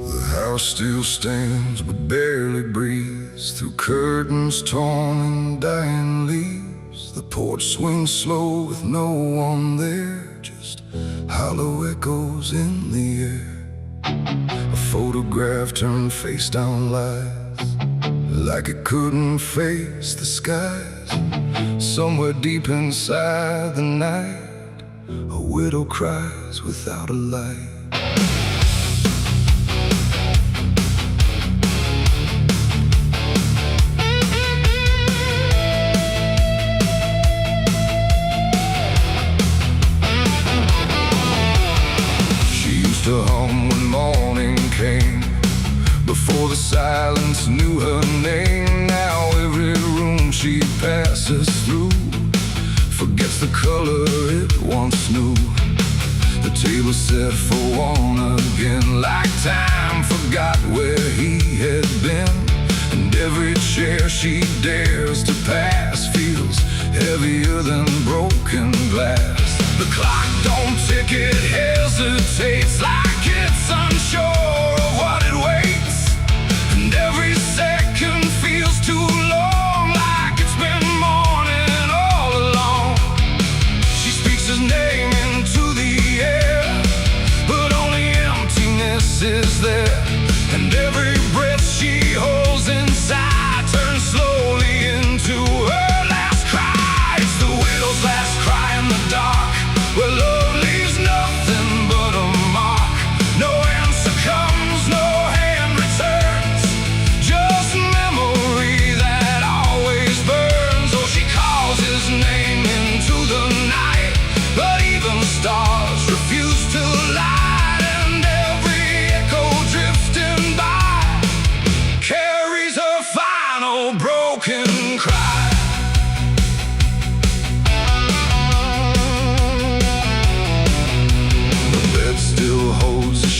The house still stands but barely breathes through curtains torn and dying leaves. The porch swings slow with no one there, just hollow echoes in the air. A photograph turned face down lies, like it couldn't face the skies. Somewhere deep inside the night, a widow cries without a light. To hum when morning came, before the silence knew her name. Now every room she passes through forgets the color it once knew. The table set for one again, like time forgot where he had been. And every chair she dares to pass feels heavier than broken glass. The clock don't tick, it hesitates, like it's unsure of what it waits. And every second feels too long, like it's been morning all along. She speaks his name into the air, but only emptiness is there. And every breath she holds inside turns slowly into her last cry. It's the widow's last cry in the dark, where love leaves nothing but a mark. No answer comes, no hand returns, just memory that always burns. Oh, she calls his name into the night, but even stars refuse to light. And every echo drifting by carries her final broken cry.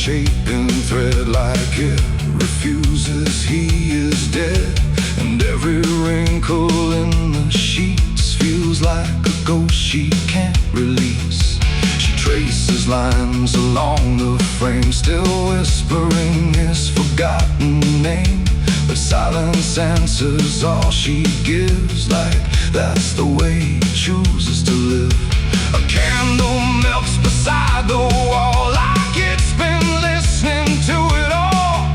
Shaping thread, like it refuses he is dead. And every wrinkle in the sheets feels like a ghost she can't release. She traces lines along the frame, still whispering his forgotten name. But silence answers all she gives, like that's the way he chooses to live. A candle melts beside the wall, like it's been listening to it all.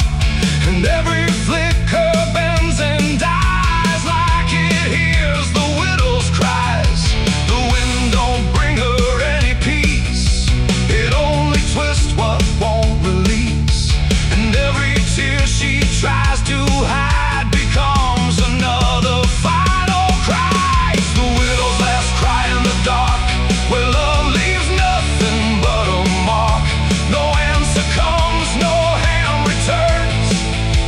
And every flicker bends and dies, like it hears the widow's cries. The wind don't bring her any peace, it only twists what won't release. And every tear she tries to hide becomes another final cry. It's the widow's last cry in the dark, where love leaves nothing but a mark. No answer comes, no hand returns,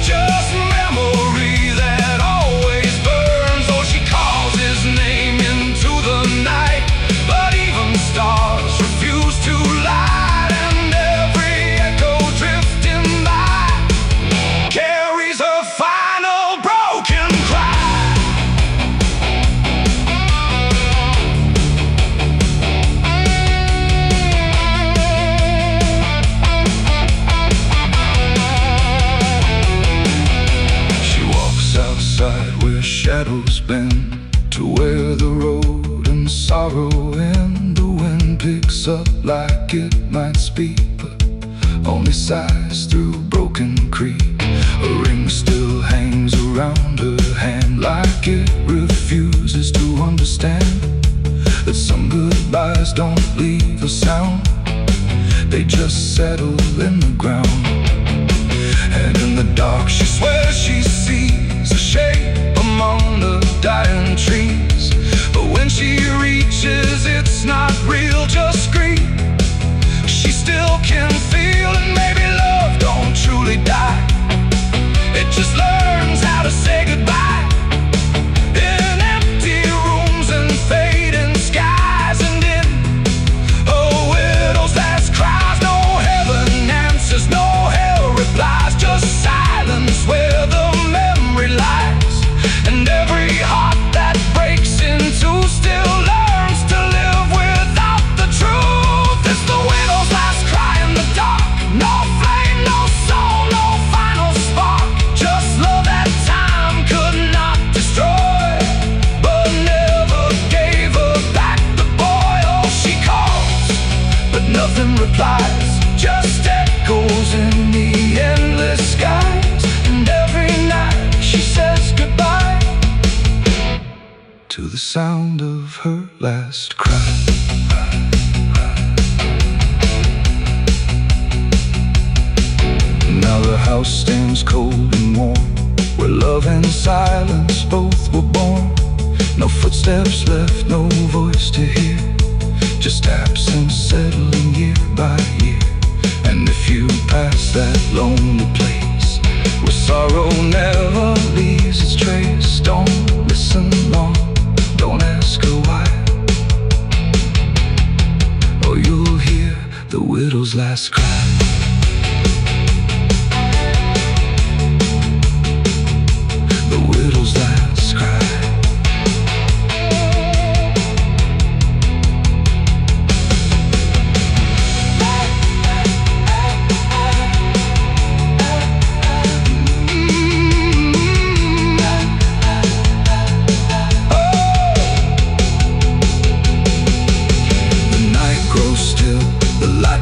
just memory that always burns. Oh, she calls his name into the night, but even stars refuse to light. And every echo drifting by carries her final broken cry. Outside where shadows bend, to where the road and sorrow end. The wind picks up like it might speak, but only sighs through broken creek. A ring still hangs around her hand, like it refuses to understand that some goodbyes don't leave a sound, they just settle in the ground. And in the dark she swears she sees a shape among the dying trees. But when she reaches, it's not real, just grief. She still can feel, and maybe love don't truly die, it just learns how to say goodbye. In empty rooms and fading skies, and in a widow's last cries, no heaven answers, no hell replies, just silence where the memory lies. And every heart that breaks into sound of her last cry. Now the house stands cold and warm, where love and silence both were born. No footsteps left, no voice to hear, just absence settling year by year. And if you pass that lonely place where sorrow never leaves its trace, don't listen long, don't ask her why, or you'll hear the widow's last cry. The widow's last cry.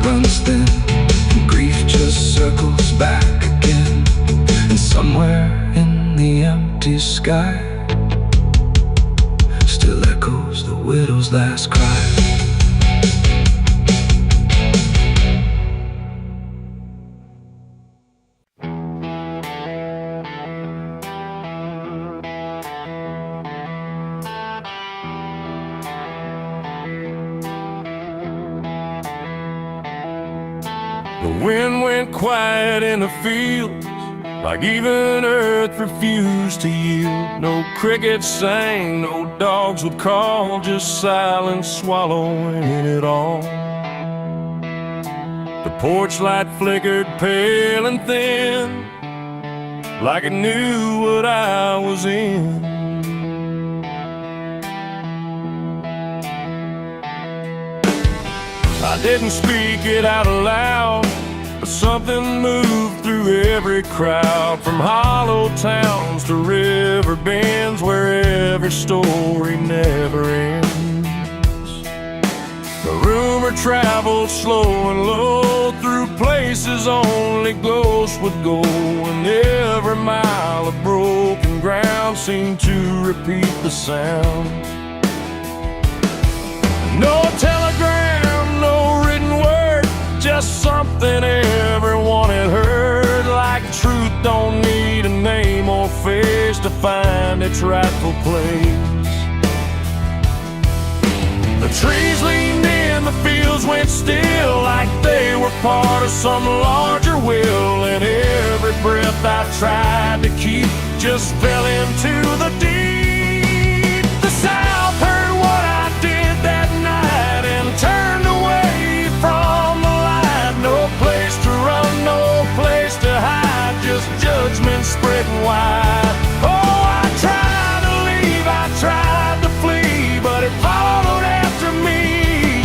Runs thin, and grief just circles back again. And somewhere in the empty sky still echoes the widow's last cry. The wind went quiet in the fields, like even earth refused to yield. No crickets sang, no dogs would call, just silence swallowing it all. The porch light flickered pale and thin, like it knew what I was in. I didn't speak it out loud, but something moved through every crowd, from hollow towns to river bends, where every story never ends. The rumor traveled slow and low through places only ghosts would go, and every mile of broken ground seemed to repeat the sound. No telegram, no written word, just something everyone had heard, like truth don't need a name or face to find its rightful place. The trees leaned in, the fields went still, like they were part of some larger will, and every breath I tried to keep just fell into the deep. The South heard what I did that night and turned away from the light. No place to run, no place to hide, just judgment spreading wide. Oh, I tried to leave, I tried to flee, but it followed after me.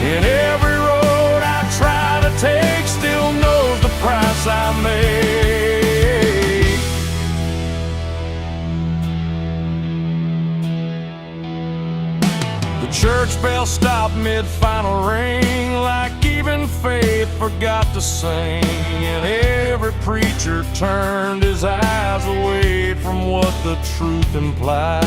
And every road I try to take still knows the price I made. The church bell stopped mid-final ring, like even faith forgot to sing, and every preacher turned his eyes away from what the truth implied.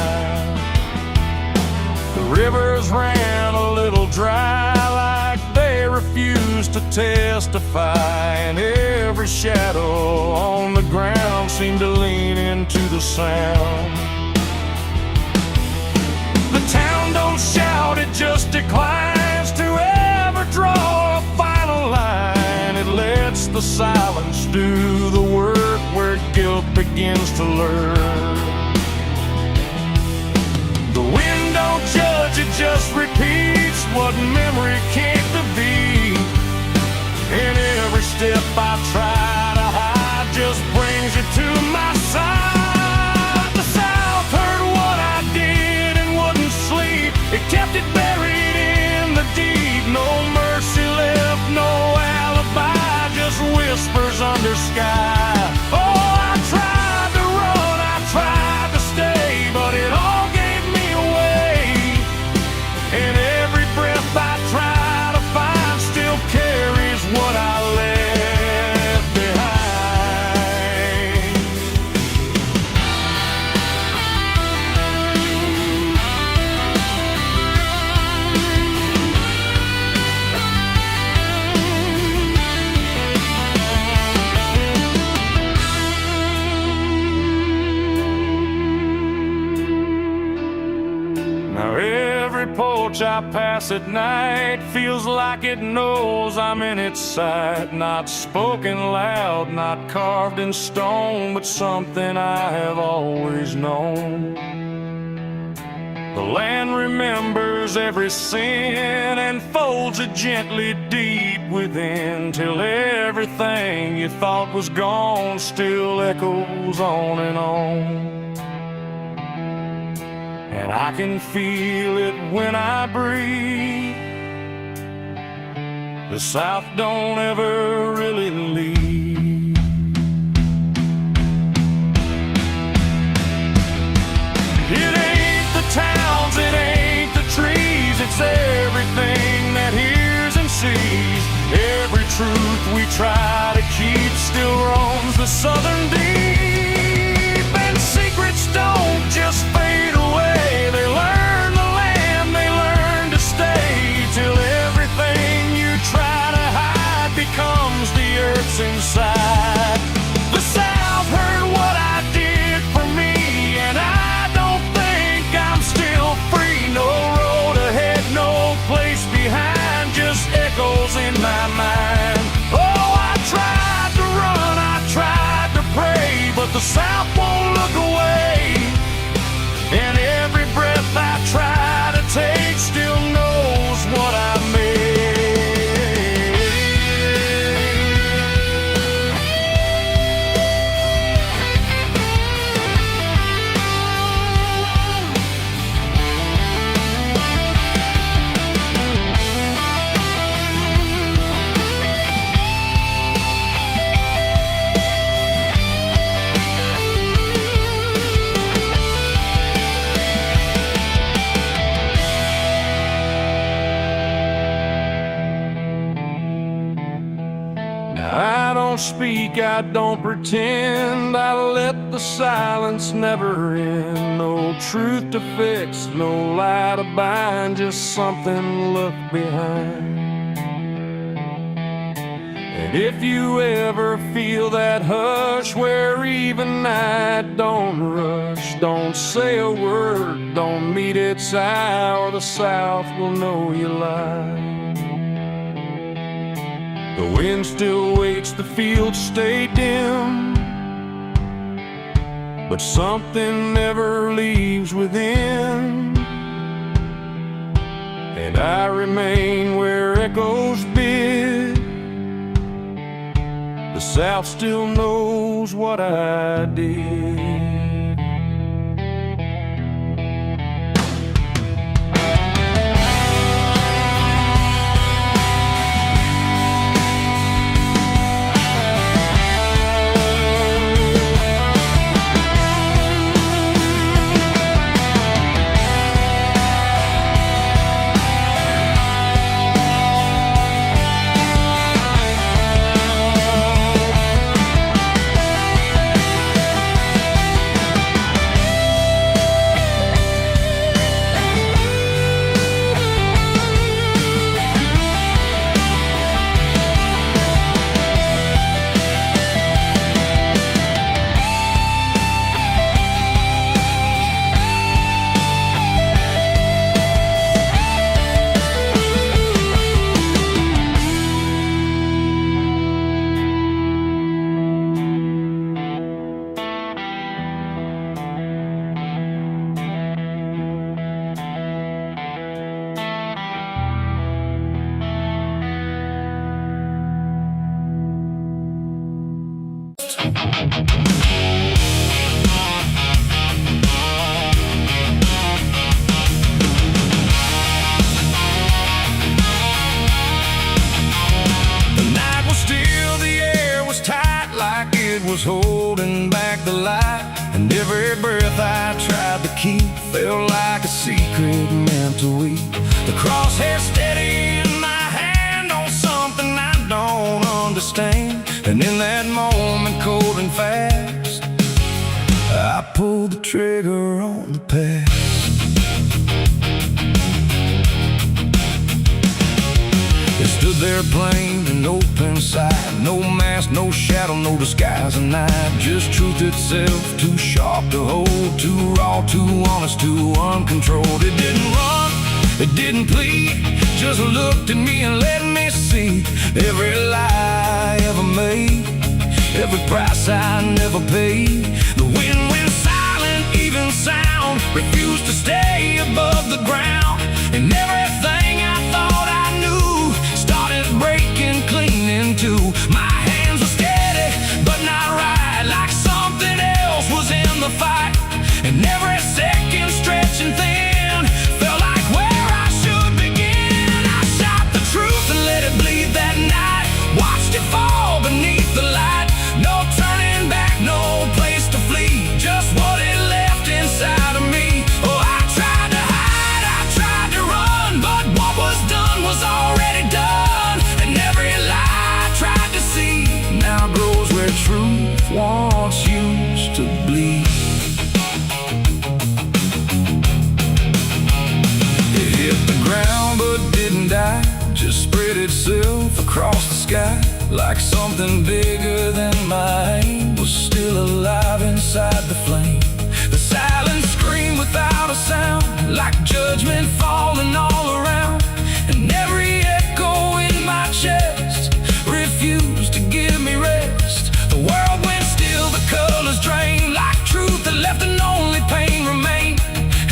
The rivers ran a little dry, like they refused to testify, and every shadow on the ground seemed to lean into the sound. The town don't shout, it just declines to ever draw a final line. It lets the silence do the work where guilt begins to learn. The wind don't judge, it just repeats what memory can't be. And every step I try to hide just brings you to my side. The South heard what I did and wouldn't sleep, it kept it buried in the deep. No mercy left, no alibi, just whispers under sky. Oh, I tried to run, I tried to stay, but it all gave me away. And every breath I try to find still carries what I left behind. Now every porch I pass at night feels like it knows I'm in its sight. Not spoken loud, not carved in stone, but something I have always known. The land remembers every sin and folds it gently deep within, till everything you thought was gone still echoes on and on. And I can feel it when I breathe. The South don't ever really leave. It ain't the towns, it ain't the trees, it's everything that hears and sees. Every truth we try to keep still roams the southern deep. And secrets don't just fade away, they learn the land, they learn to stay, till everything you try to hide becomes the earth's inside. The South heard what I did for me, and I don't think I'm still free. No road ahead, no place behind, just echoes in my mind. Oh, I tried to run, I tried to pray, but the South won't look away. And every breath I try to take still knows what I made. I don't speak, I don't pretend, I let the silence never end. No truth to fix, no lie to bind, just something left behind. And if you ever feel that hush where even night don't rush, don't say a word, don't meet its eye, or the South will know you lied. The wind still waits, the fields stay dim, but something never leaves within. And I remain where echoes bid. The South still knows what I did. Was holding back the light, and every breath I tried to keep felt like a secret meant to weep. The crosshair steady in my hand on something I don't understand, and in that moment, cold and fast, I pulled the trigger on the past. It stood there plain and open inside. No mask, no shadow, no disguise at night. Just truth itself, too sharp to hold, too raw, too honest, too uncontrolled. It didn't run, it didn't plead, just looked at me and let me see every lie I ever made, every price I never paid. The wind went silent, even sound refused to stay above the ground. And everything I thought I knew started breaking clean in two. My hands were steady, but not right, like something else was in the fight. And every second stretching thin felt like where I should begin. I shot the truth and let it bleed that night, watched it fall beneath the light. No turning back, no place to flee, just what it left inside of me. Oh, I tried to hide, I tried to run, but what was done was already done. And every lie I tried to see now grows where truth once used to bleed. It hit the ground but didn't die, just spread itself across the sky. Like something bigger than my aim was still alive inside the flame. The silence screamed without a sound, like judgment falling all around. And every echo in my chest refused to give me rest. The world went still, the colors drained, like truth that left and only pain remained.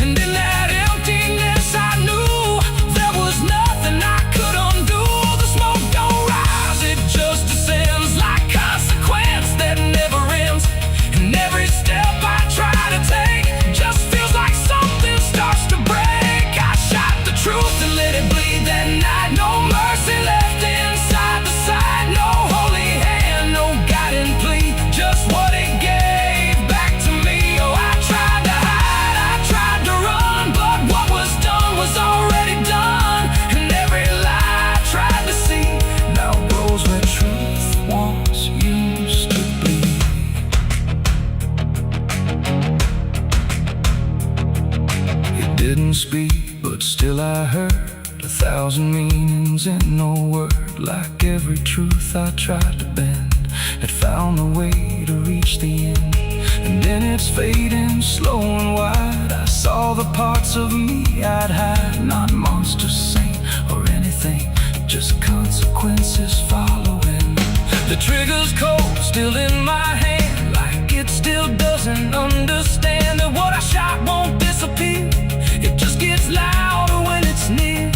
And in that emptiness I knew there was nothing I could undo. The smoke don't rise, it just descends, like consequence that never ends. And every step I try to take just feels like something starts to break. I shot the truth and let it bleed that night. No mercy left inside the side, no holy hand, no guiding plea, just what it gave back to me. Oh, I tried to hide, I tried to run, but what was done was already done. And every lie I tried to see now grows where truth once used to bleed. It didn't speak, but still I heard 1,000 meanings in no word. Like every truth I tried to bend had found a way to reach the end. And in its fading, slow and wide, I saw the parts of me I'd hide. Not monster, saint, or anything, just consequences following. The trigger's cold, still in my hand, like it still doesn't understand that what I shot won't disappear. It just gets louder when it's near.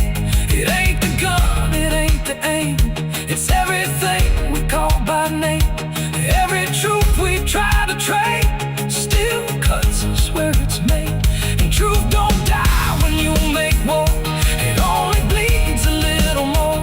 It ain't the gun, it ain't the aim, it's everything we call by name. Every truth we've tried to trade still cuts us where it's made. And truth don't die when you make war, it only bleeds a little more,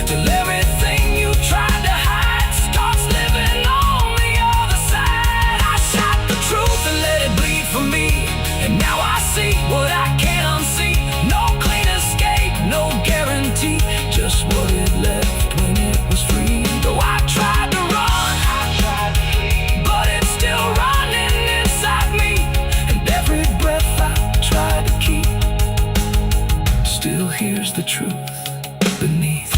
till everything you tried to hide starts living on the other side. I shot the truth and let it bleed for me, and now I see what I can't unsee. No clean escape, no guarantee, just what it left when it was free. Though I tried to run, but it's still running inside me. And every breath I try to keep still hears the truth beneath.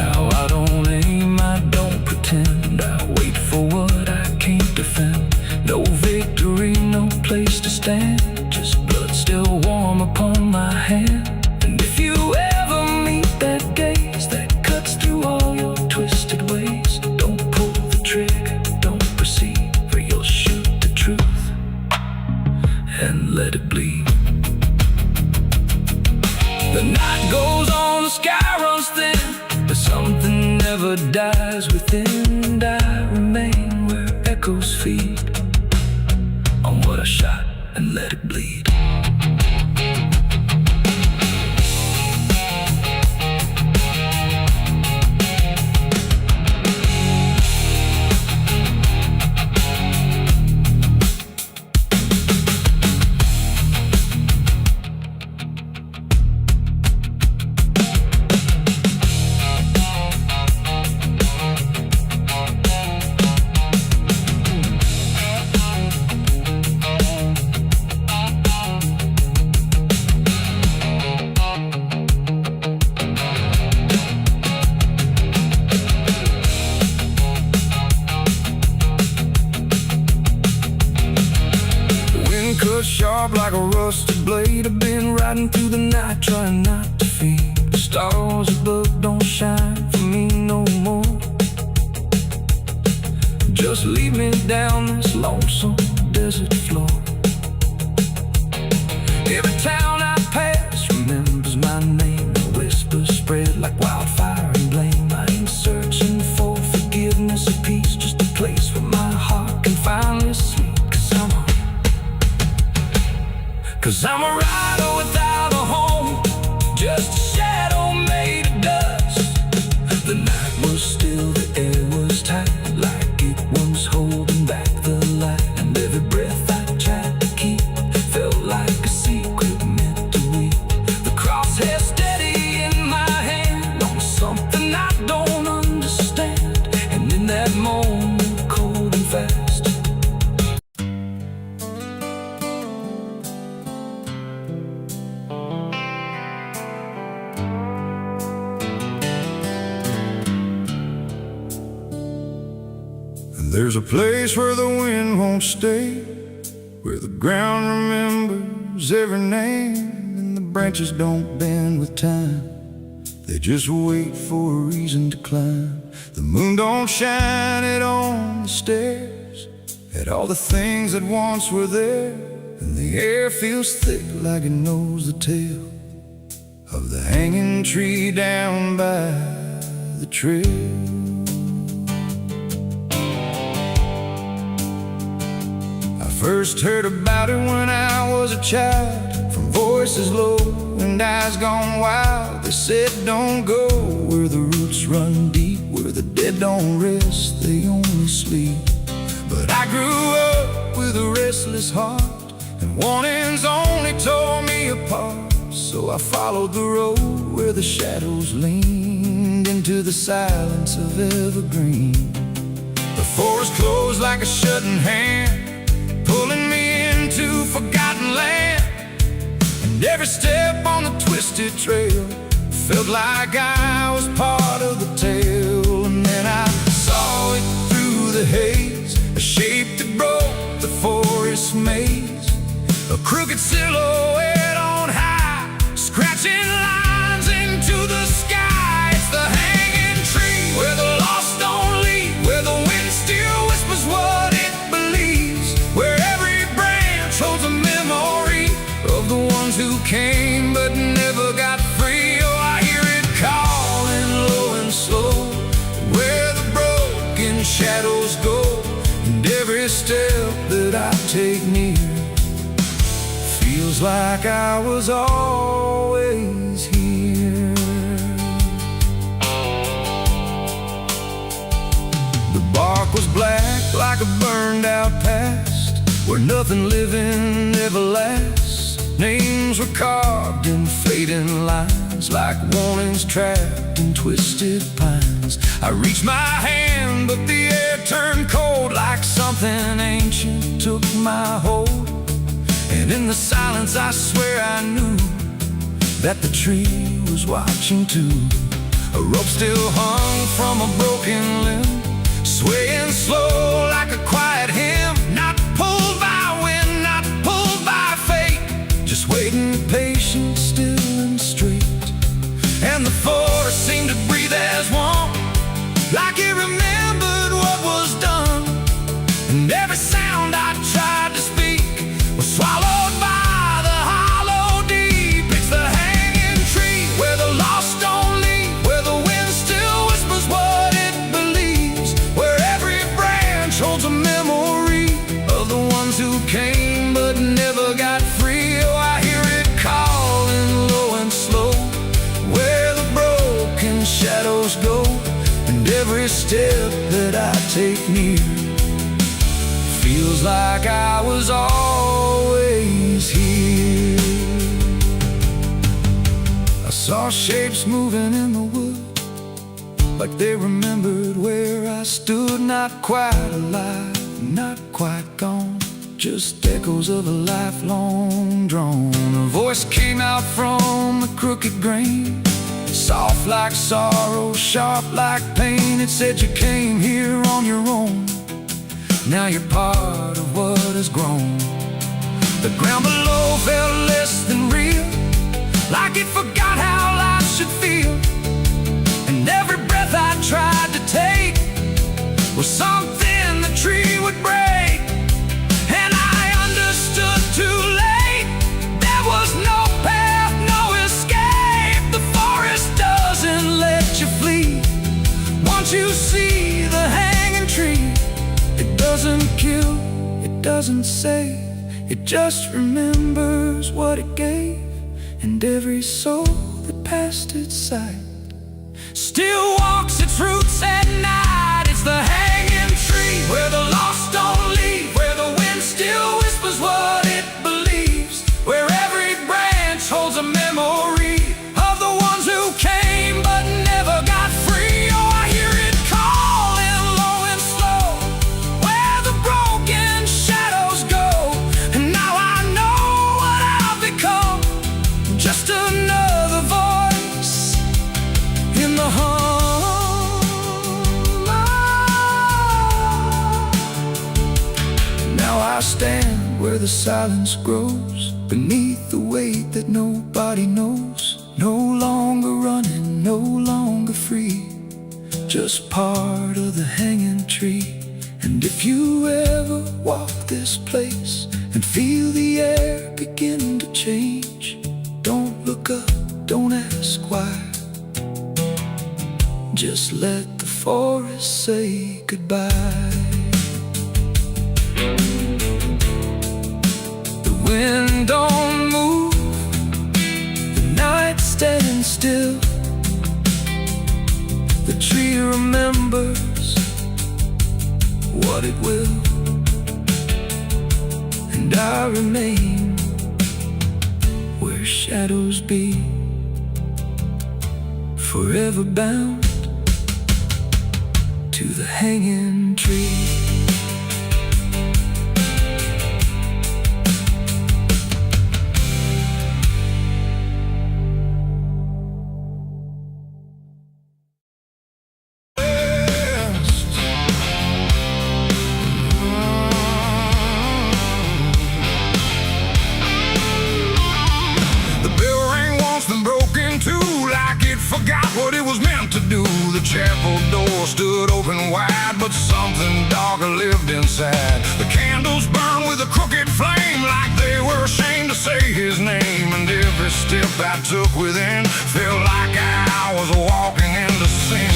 Now I don't aim, I don't pretend, I wait for what I can't defend. No victory, no place to stand, just blood still warm upon my hand. And if you ever meet that gaze that cuts through all your twisted ways, don't pull the trigger, don't proceed, for you'll shoot the truth and let it bleed. The night goes on, the sky runs thin, but something never dies within. And I remain where echoes feed on what I shot and let it bleed. a rusted blade. I've been riding through the night, trying not to fade. The stars above don't shine for me no more. Just lead me down this lonesome desert floor. Every town I pass remembers my name. The whispers spread like wildfire and blame. I ain't searching for forgiveness or peace, just a place where my heart can finally sleep. Cause I'm a rider without a home, just a shadow made of dust. The night was still, the air was tight, like it was holding back the light. And every breath I tried to keep felt like a secret meant to weep. The crosshair steady in my hand on something I don't understand. And in that moment, cold and fast, there's a place where the wind won't stay, where the ground remembers every name, and the branches don't bend with time. They just wait for a reason to climb. The moon don't shine it on the stairs, at all the things that once were there. And the air feels thick like it knows the tale of the hanging tree down by the trail. First heard about it when I was a child, from voices low and eyes gone wild. They said don't go where the roots run deep, where the dead don't rest, they only sleep. But I grew up with a restless heart, and warnings only tore me apart. So I followed the road where the shadows leaned into the silence of evergreen. The forest closed like a shutting hand, pulling me into forgotten land. And every step on the twisted trail felt like I was part of the tale. And then I saw it through the haze, a shape that broke the forest maze, a crooked silhouette on high, scratching lines into the sky. It's the hanging tree where the lost don't leave, where the wind still whispers what it believes, where every branch holds a memory of the ones who came but never got free. Oh, I hear it calling low and slow, where the broken shadows go. And every step that I take near feels like I was always here. The bark was black like a burned out past, where nothing living ever lasts. Names were carved in fading lines, like warnings trapped in twisted pines. I reached my hand, but the air turned cold, like something ancient took my hold. And in the silence I swear I knew that the tree was watching too. A rope still hung from a broken limb, swaying slow like a quiet hymn. Not pulled by wind, not pulled by fate, just waiting patient, still and straight. And the forest seemed to breathe as one, like it remembered what was done. And every sound I tried to speak was swallowed by the hollow deep. It's the hanging tree where the lost don't leave, where the wind still whispers what it believes, where every branch holds a memory of the ones who came but never got free. Oh, I hear it calling low and slow, where the broken shadows go. And every step that I take near feels like I was always here. I saw shapes moving in the wood, like they remembered where I stood. Not quite alive, not quite gone, just echoes of a lifelong drone. A voice came out from the crooked grain, soft like sorrow, sharp like pain. It said you came here on your own, now you're part of what has grown. The ground below felt less than real, like it forgot how life should feel. And every breath I tried to take was something the tree would break. And I understood too late, there was no path, no escape. The forest doesn't let you flee. Once you see the hanging tree, it doesn't kill, it doesn't save, it just remembers what it gave. And every soul that passed its sight still walks its roots at night. It's the hanging tree, where the lost don't leave, where the wind still whispers what it believes, where every branch holds a memory of the ones who came but never got free. Oh, I hear it calling low and slow, where the broken shadows go. And now I know what I've become, just another voice in the hum. Now I stand where the silence grows, beneath the weight that nobody knows. No longer running, no longer free, just part of the hanging tree. And if you ever walk this place and feel the air begin to change, don't look up, don't ask why. Just let the forest say goodbye. The wind don't move, the night stands still. The tree remembers what it will, and I remain where shadows be, forever bound to the hanging tree. Forgot what it was meant to do. The chapel door stood open wide, but something darker lived inside. The candles burned with a crooked flame, like they were ashamed to say his name. And every step I took within felt like I was walking into sin.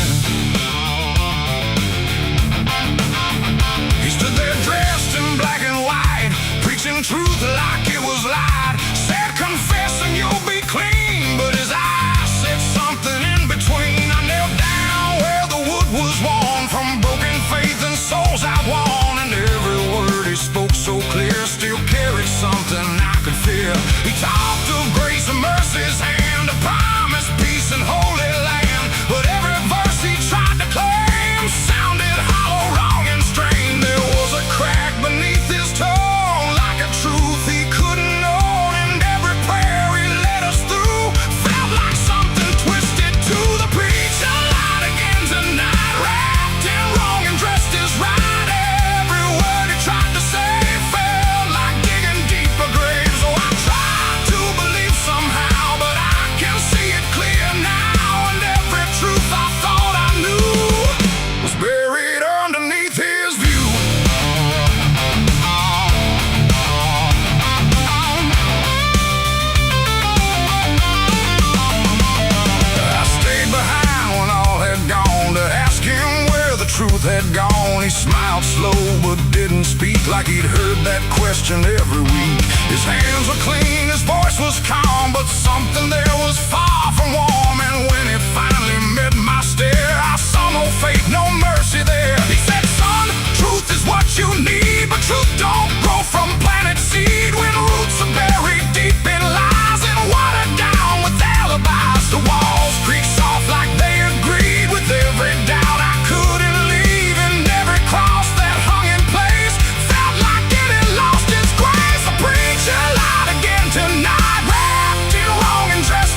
He stood there dressed in black and white, preaching truth like it was light. Said, confess and you'll be clean, but his eyes said something in between. I knelt down where the wood was worn from broken faith and souls I won. And every word he spoke so clear still carried something I could feel. He talked of grace and mercy's hand, a promise, peace and holy land. But every verse he tried to claim sounded hollow, wrong and strained. There was a crack beneath his tone, like a truth he couldn't own. And every prayer he led us through felt like something twisted to the preach. A light again tonight, wrapped in wrong and dressed as right. Every word he tried to say felt like digging deeper graves. So I tried to believe somehow, but I can see it clear now. And every truth I thought I knew was buried underneath his view. I stayed behind when all had gone to ask him where the truth had gone. He smiled slow but didn't speak, like he'd heard that question every week. His hands were clean, his voice was calm, but something there was far from warm. And when he finally met my stare, I saw no faith, no mercy there. He said, son, truth is what you need, but truth don't grow from planted seed. When roots are buried deep in lies and watered down with alibis, the walls creak soft like they agreed with every doubt I couldn't leave. And every cross that hung in place felt like it had lost its grace. The preacher lied again tonight, wrapped in wrong and dressed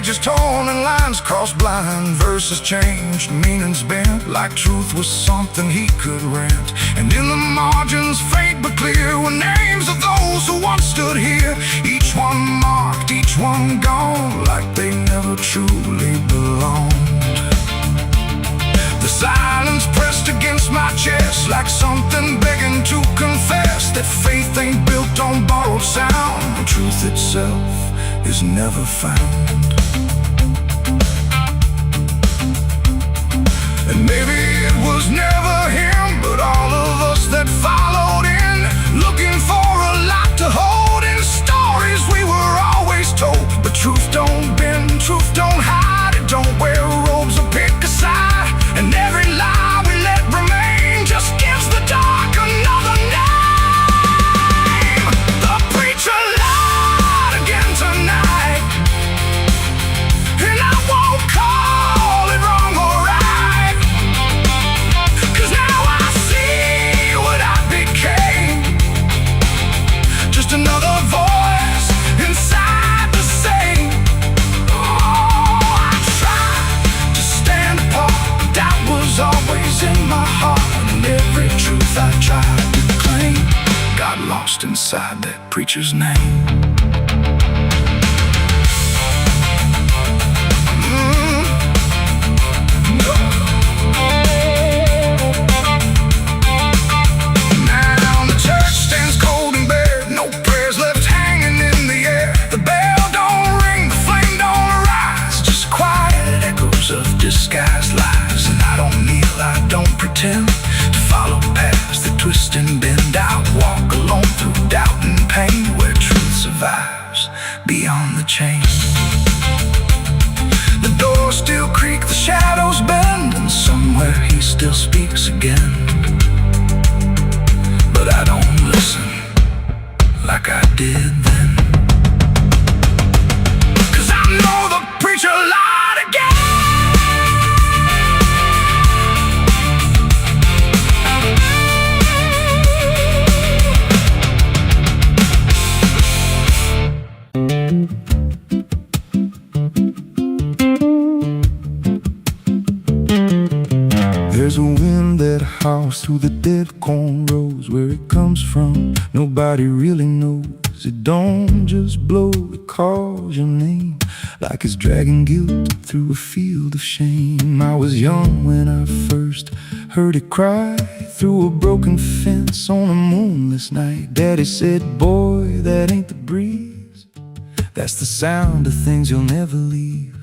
Pages torn and lines crossed blind, verses changed, meanings bent, like truth was something he could rent. And in the margins, faint but clear, were names of those who once stood here. Each one marked, each one gone, like they never truly belonged. The silence pressed against my chest, like something begging to confess that faith ain't built on borrowed sound. The truth itself is never found. And maybe it was never him, but all of us that followed in, looking for a lot to hold in stories we were always told. But truth don't bend, truth don't hide, it don't wear robes or pick a side. And every lie we let remain just gives the dark another name. The preacher lied again tonight, and I won't call it wrong or right, 'cause now I see what I became. Just another voice inside the same. Oh, I tried to stand apart, but doubt was always in my heart. And every truth I tried to claim got lost inside that preacher's name. Now the church stands cold and bare, no prayers left hanging in the air. The bell don't ring, the flame don't rise, just quiet echoes of disguised lies. And I don't kneel, I don't pretend to follow paths that twist and bend. I walk alone through doubt and pain, where truth survives beyond the chain. The doors still creak, the shadows bend, and somewhere he still speaks again. But I don't listen like I did then, 'cause I know the preacher lied again. There's a wind that howls through the dead corn rows. Where it comes from, nobody really knows. It don't just blow, it calls your name, like it's dragging guilt through a field of shame. I was young when I first heard it cry through a broken fence on a moonless night. Daddy said, "Boy, that ain't the breeze, that's the sound of things you'll never leave."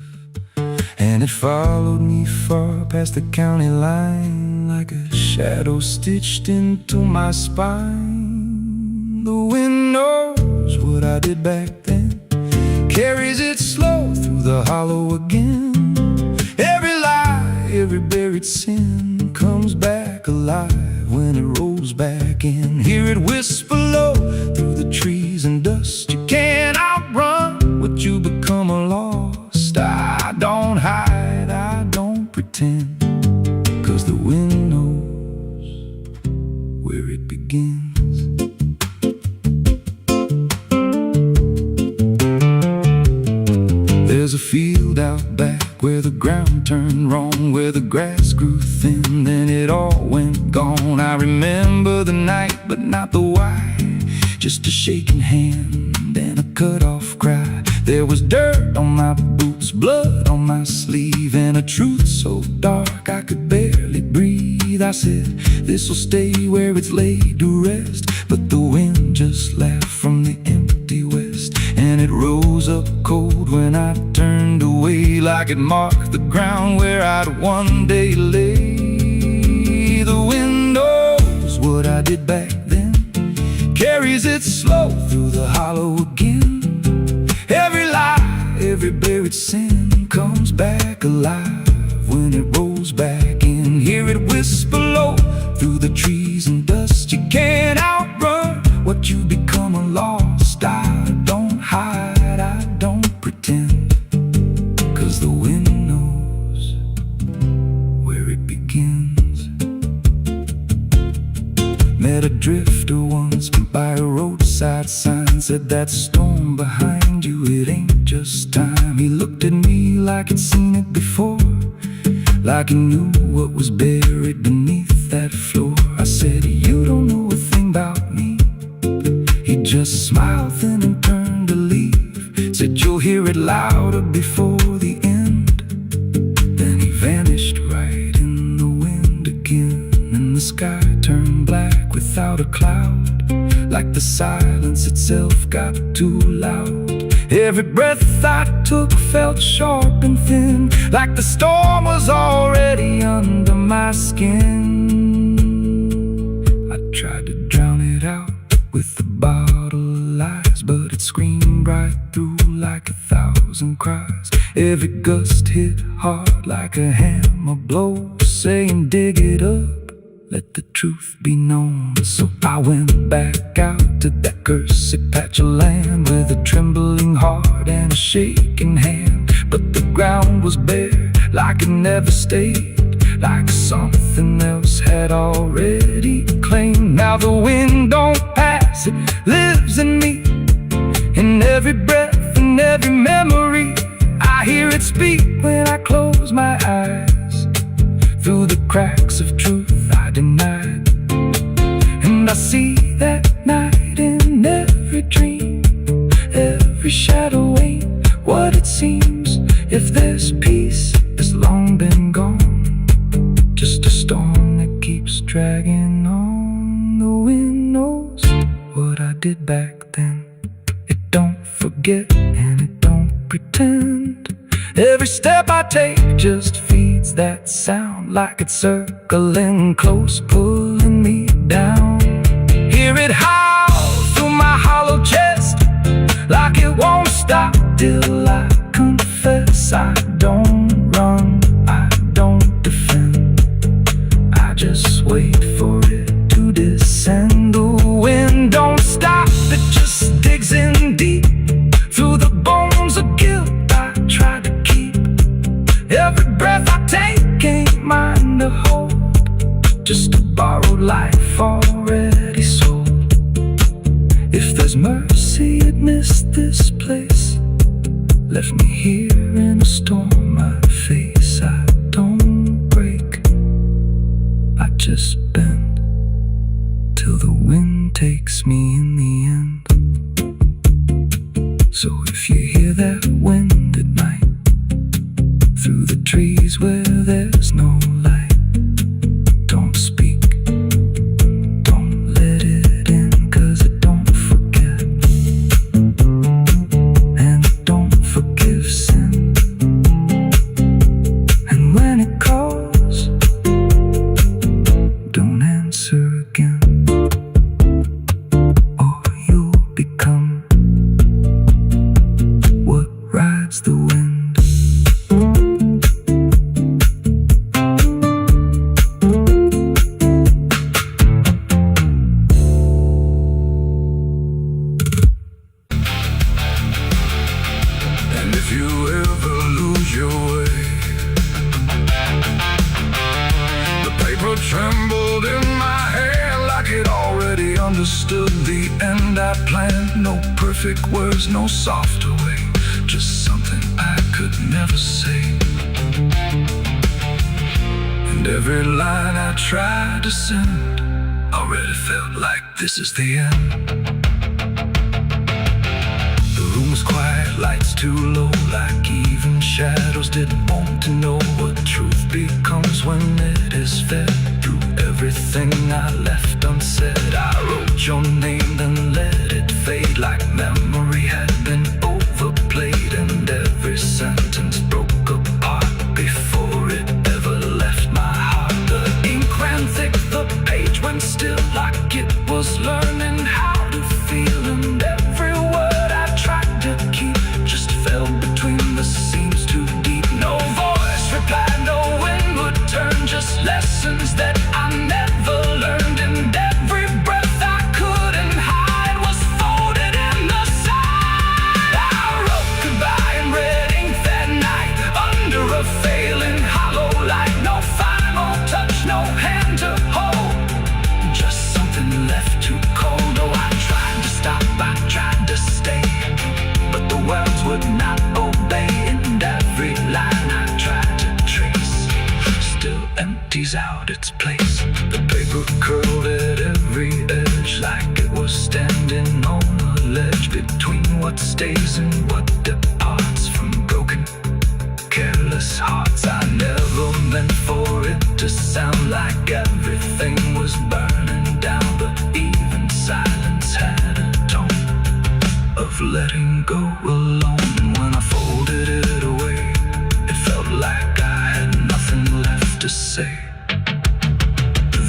And it followed me far past the county line, like a shadow stitched into my spine. The wind knows what I did back then, carries it slow through the hollow again. Every lie, every buried sin comes back alive when it rolls back in. Hear it whisper low through the trees and dust. You can't outrun what you become lost. I don't hide, I don't pretend, 'cause the wind knows where it begins. There's a field out back where the ground turned wrong, where the grass grew thin, then it all went gone. I remember the night, but not the why, just a shaking hand and a cut-off cry. There was dirt on my boots, blood on my sleeve, and a truth so dark I could barely breathe. I said, "This'll stay where it's laid to rest," but the wind just laughed from the empty west, and it rose up cold when I turned away, like it marked the ground where I'd one day lay. The wind knows what I did back then, carries it slow through the hollow again. Every lie, every buried sin comes back alive when it rolls back in. Hear it whisper low through the trees and dust. You can't outrun what you become lost. I don't hide, I don't pretend, 'cause the wind knows where it begins. Met a drifter once by a roadside sign, said, "That storm behind you, it ain't just time." He looked at me like I'd seen it before, like I knew what was buried beneath that floor. I said, you don't know a thing about me. He just smiled then and turned to leave. Said, you'll hear it louder before the end. Then he vanished right in the wind again, and the sky turned black without a cloud, like the silence itself got too loud. Every breath I took felt sharp and thin, like the storm was already under my skin. I tried to drown it out with a bottle of lies, but it screamed right through like 1,000 cries. Every gust hit hard like a hammer blow, saying dig it up, let the truth be known. So I went back out to that cursed patch of land with a trembling heart and a shaking hand. But the ground was bare, like it never stayed, like something else had already claimed. Now the wind don't pass, it lives in me, in every breath and every memory. I hear it speak when I close my eyes, through the cracks of truth I denied. And I see that night in every dream, every shadow ain't what it seems. If there's peace, it's long been gone, just a storm that keeps dragging on. The wind knows what I did back then. It don't forget and it don't pretend. Every step I take just feeds that sound, like it's circling close, pulling me down. Hear it howl through my hollow chest, like it won't stop till I confess. I don't run, I don't defend, I just wait for it to descend. The wind don't stop, it just digs in deep, through the bones of guilt I try to keep. Every breath I take ain't mine to hold, just a borrowed life already sold. If there's mercy, it missed this place, left me here in a storm I face. I don't break, I just bend, till the wind takes me in the end. So if you hear that wind at night, through the trees where there's no light, don't speak, don't let it in, 'cause it don't forget, and it don't forgive sin. And when it calls, don't answer again, or you'll become what rides the wind. And if you ever lose your way, the paper trembled in my hand like it already understood the end I planned. No perfect words, no softer way, just something I could never say. And every line I tried to send already felt like this is the end. The room was quiet, lights too low, like even shadows didn't want to know what truth becomes when it is fed. Through everything I left unsaid, I wrote your name then let it fade, like memory had been overplayed, and every sentence broke apart before it ever left my heart. The ink ran thick, the page went still, like it was learning how to feel, and every word I tried to keep just fell between the seams too deep. No voice replied, no wind would turn, just lessons that I never learned. And every breath I couldn't hide was folded in the memories out its place. The paper curled at every edge like it was standing on a ledge between what stays and what departs from broken, careless hearts. I never meant for it to sound like everything was burning down, but even silence had a tone of letting go alone. When I folded it away, it felt like I had nothing left to say.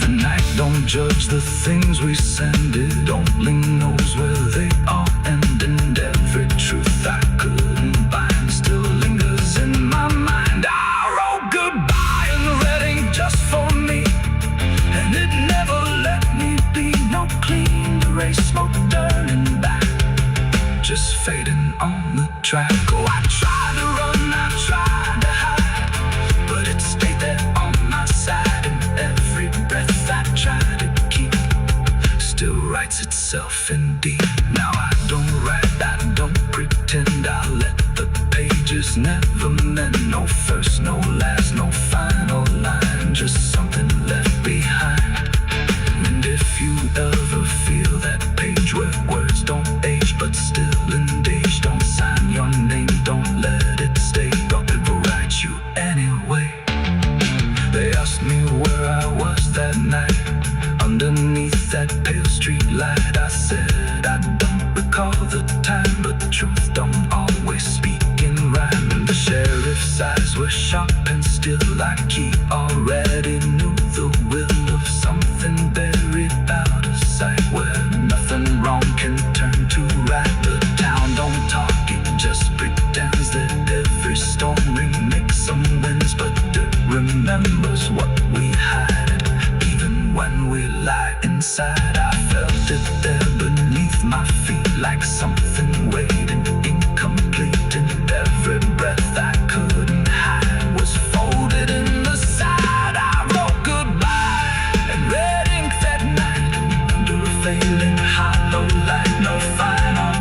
The night don't judge the things we send, it only knows where they all end. And every truth I couldn't bind still lingers in my mind. I wrote goodbye in red ink just for me, and it never let me be. No clean erase, smoke turning back, just fading on the track. Oh, I tried to run, I tried to hide, but it stayed there on my side. And every breath I tried to keep still writes itself indeed. Now I don't write, I don't pretend. I let the pages never meant no first, no last, no final line, just something left behind. And if you ever feel that page where words don't age but still engage, don't sign your name, don't let it stay, God will write you anyway. They asked me where I was that night, underneath that pale street light. I said I don't recall the time, but the truth don't always speak in rhyme. The sheriff's eyes were sharp and still, like he already knew the will of something buried out of sight, where nothing wrong can turn to right. The town don't talk, it just pretends that every storm remakes some winds, but it remembers what we hide. Even when we lie inside, I felt it there beneath my feet, like something waiting incomplete. And every breath I couldn't hide was folded in the side. I wrote goodbye in red ink that night, under a failing hollow light. No final.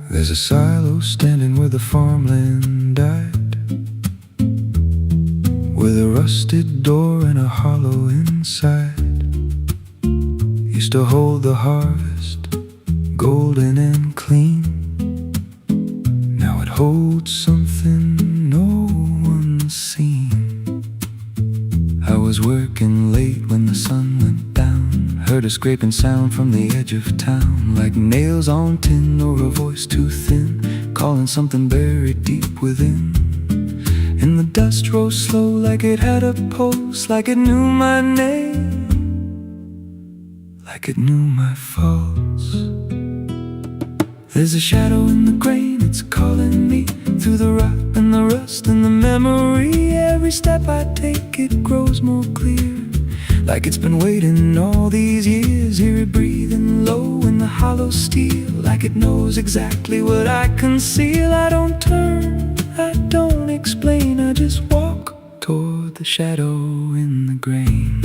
There's a silo standing where the farmland died, with a rusted door and a hollow inside. Used to hold the harvest, golden and clean. Now it holds something no one's seen. I was working late when the sun went down, heard a scraping sound from the edge of town, like nails on tin or a voice too thin, calling something buried deep within. And the dust rose slow like it had a pulse, like it knew my name, like it knew my faults. There's a shadow in the grain, it's calling me through the rot and the rust and the memory. Every step I take, it grows more clear, like it's been waiting all these years. Hear it breathing low in the hollow steel, like it knows exactly what I conceal. I don't turn, I don't explain, I just walk toward the shadow in the grain.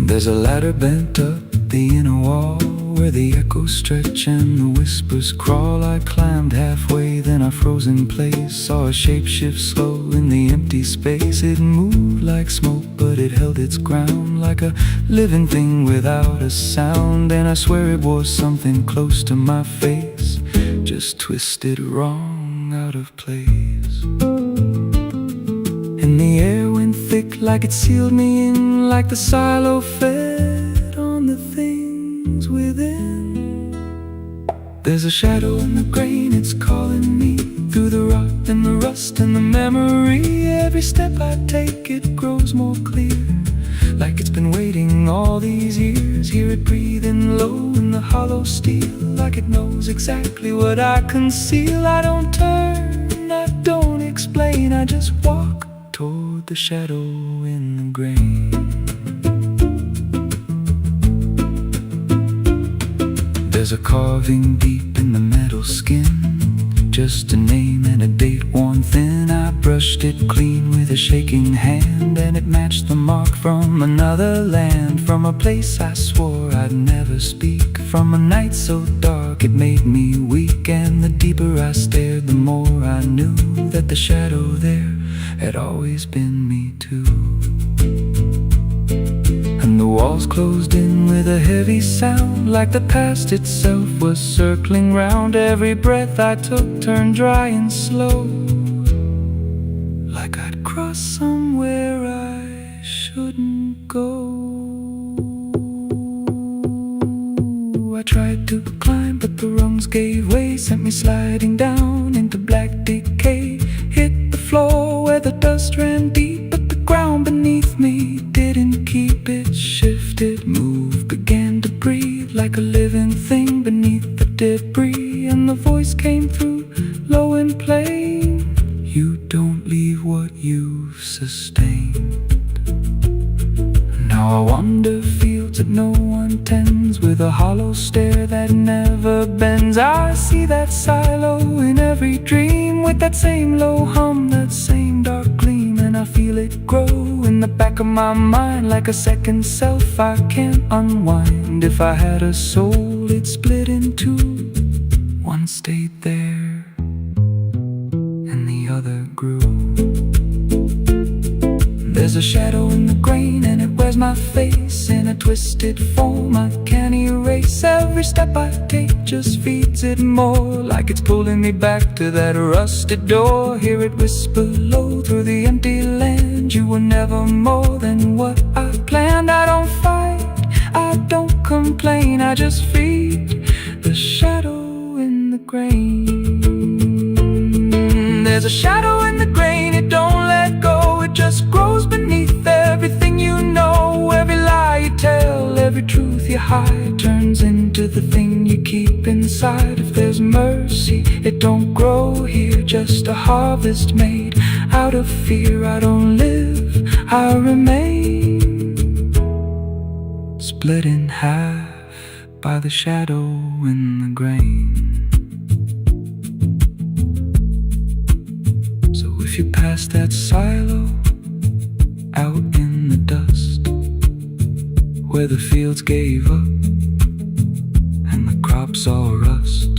There's a ladder bent up the inner wall, where the echoes stretch and the whispers crawl. I climbed halfway, then I froze in place, saw a shape shift slow in the empty space. It moved like smoke, but it held its ground, like a living thing without a sound. And I swear it was something close to my face, just twisted wrong, out of place. And the air went thick, like it sealed me in, like the silo fed on the things within. There's a shadow in the grain, it's calling me through the rot and the rust and the memory. Every step I take, it grows more clear, like it's been waiting all these years. Hear it breathing low in the hollow steel, like it knows exactly what I conceal. I don't turn, I don't explain, I just walk toward the shadow in the grain. There's a carving deep in the metal skin, just a name and a date worn thin. I brushed it clean with a shaking hand, and it matched the mark from another land, from a place I swore I'd never speak, from a night so dark it made me weak. And the deeper I stared, the more I knew that the shadow there had always been me too. And the walls closed in with a heavy sound, like the past itself was circling round. Every breath I took turned dry and slow, like I'd crossed somewhere I shouldn't go. I tried to climb, but the rungs gave way, sent me sliding down into black decay. Hit the floor where the dust ran deep, but the ground beneath me didn't keep it. Shifted, moved, began to breathe like a living thing beneath the debris. And the voice came through, low and plain: you don't leave what you've sustained. Now I wander fields that no one tends, with a hollow stare that never bends. I see that silo in every dream, with that same low hum, that same dark gleam. And I feel it grow in the back of my mind, like a second self I can't unwind. If I had a soul, it'd split in two. One stayed there, and the other grew. There's a shadow in the grain, and it wears my face in a twisted form I can't erase. Every step I take just feeds it more, like it's pulling me back to that rusted door. Hear it whisper low through the empty land: you were never more than what I planned. I don't fight, I don't complain, I just feed the shadow in the grain. There's a shadow in the grain, it don't let go, it just grows beneath everything you know. Every lie you tell, every truth you hide, turns into the thing you keep inside. If there's mercy, it don't grow here, just a harvest made out of fear. I don't live, I remain, split in half by the shadow in the grain. If you pass that silo out in the dust, where the fields gave up and the crops all rust,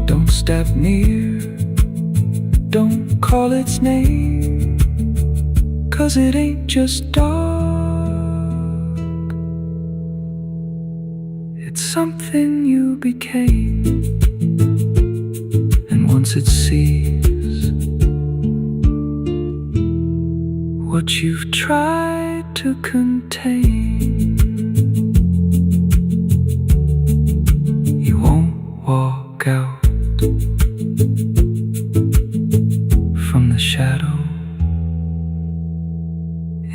don't step near, don't call its name, 'cause it ain't just dark, it's something you became. And once it sees what you've tried to contain, you won't walk out from the shadow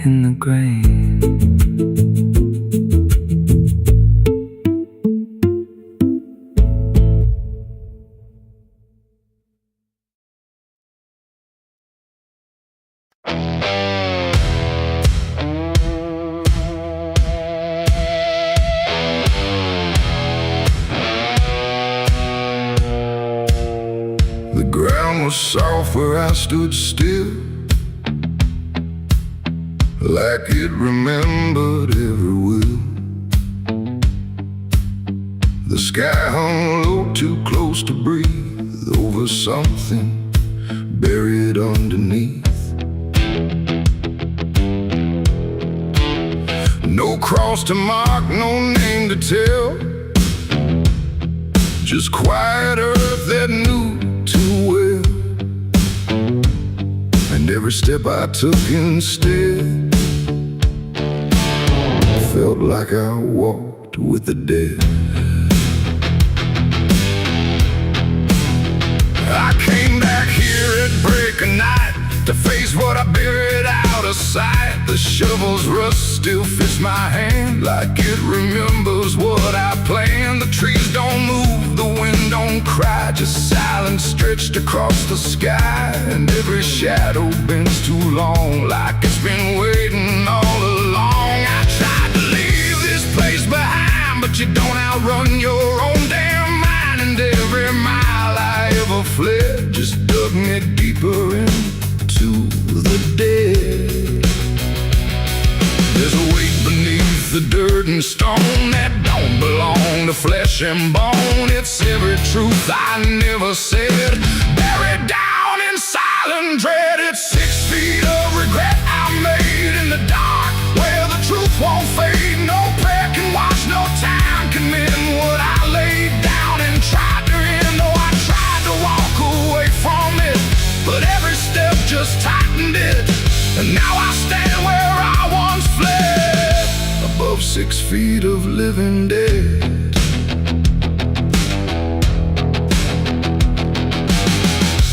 in the grain. Soft where I stood still, like it remembered every will. The sky hung low, too close to breathe, over something buried underneath. No cross to mark, no name to tell, just quiet earth that knew too well. And every step I took instead felt like I walked with the dead. I came back here at break of night to face what I buried out of sight. The shovel's rust still fits my hand, like it remembers what I planned. The trees don't move, the wind don't cry, just silence stretched across the sky. And every shadow bends too long, like it's been waiting all along. I tried to leave this place behind, but you don't outrun your own damn mind. And every mile I ever never fled, just dug me deeper into the dead. There's a weight beneath the dirt and stone that don't belong to flesh and bone. It's every truth I never said, buried down in silent dread. It's 6 feet of regret I made in the dark, where the truth won't fade. No prayer can wash, no time can mend what I laid down and tried to end. Oh, I tried to walk away from it, but every step just tightened it. And now I stand where I once fled, above 6 feet of living dead.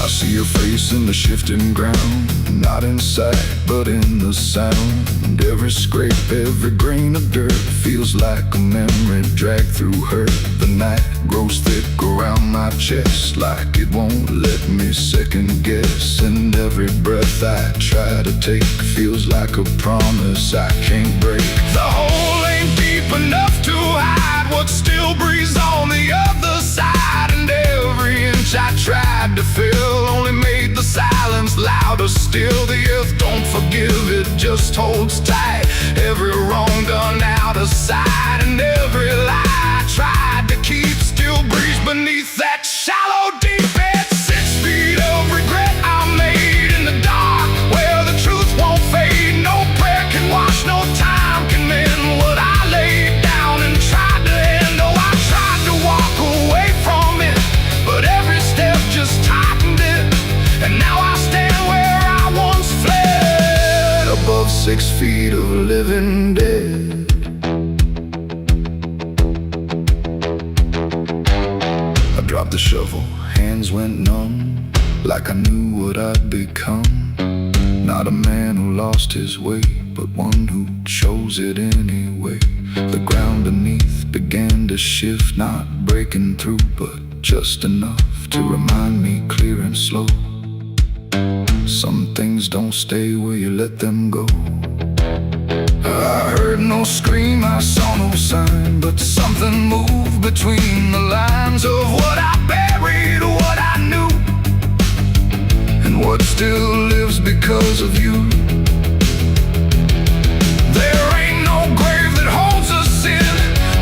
I see your face in the shifting ground, not in sight, but in the sound. Every scrape, every grain of dirt feels like a memory dragged through hurt. The night grows thick around my chest, like it won't let me second guess. And every breath I try to take feels like a promise I can't break. The hole ain't deep enough to hide what still breathes on the other side. And every inch I tried to fill only made the silence louder still. The earth don't forgive, it just holds tight. Every wrong done out of sight, and every lie I tried to keep still breathes beneath that shallow deep bed. 6 feet of regret I made in the dark, where the truth won't fade. No prayer can wash, no time can mend what I laid down and tried to end. Oh, I tried to walk away from it, but every step just tightened it. And now I stand where I once fled, above 6 feet of living dead. I dropped the shovel, hands went numb, like I knew what I'd become. Not a man who lost his way, but one who chose it anyway. The ground beneath began to shift, not breaking through, but just enough to remind me clear and slow. Some things don't stay where you let them go. I heard no scream, I saw no sign, but something moved between the lines of what I buried, what I knew, and what still lives because of you. There ain't no grave that holds us in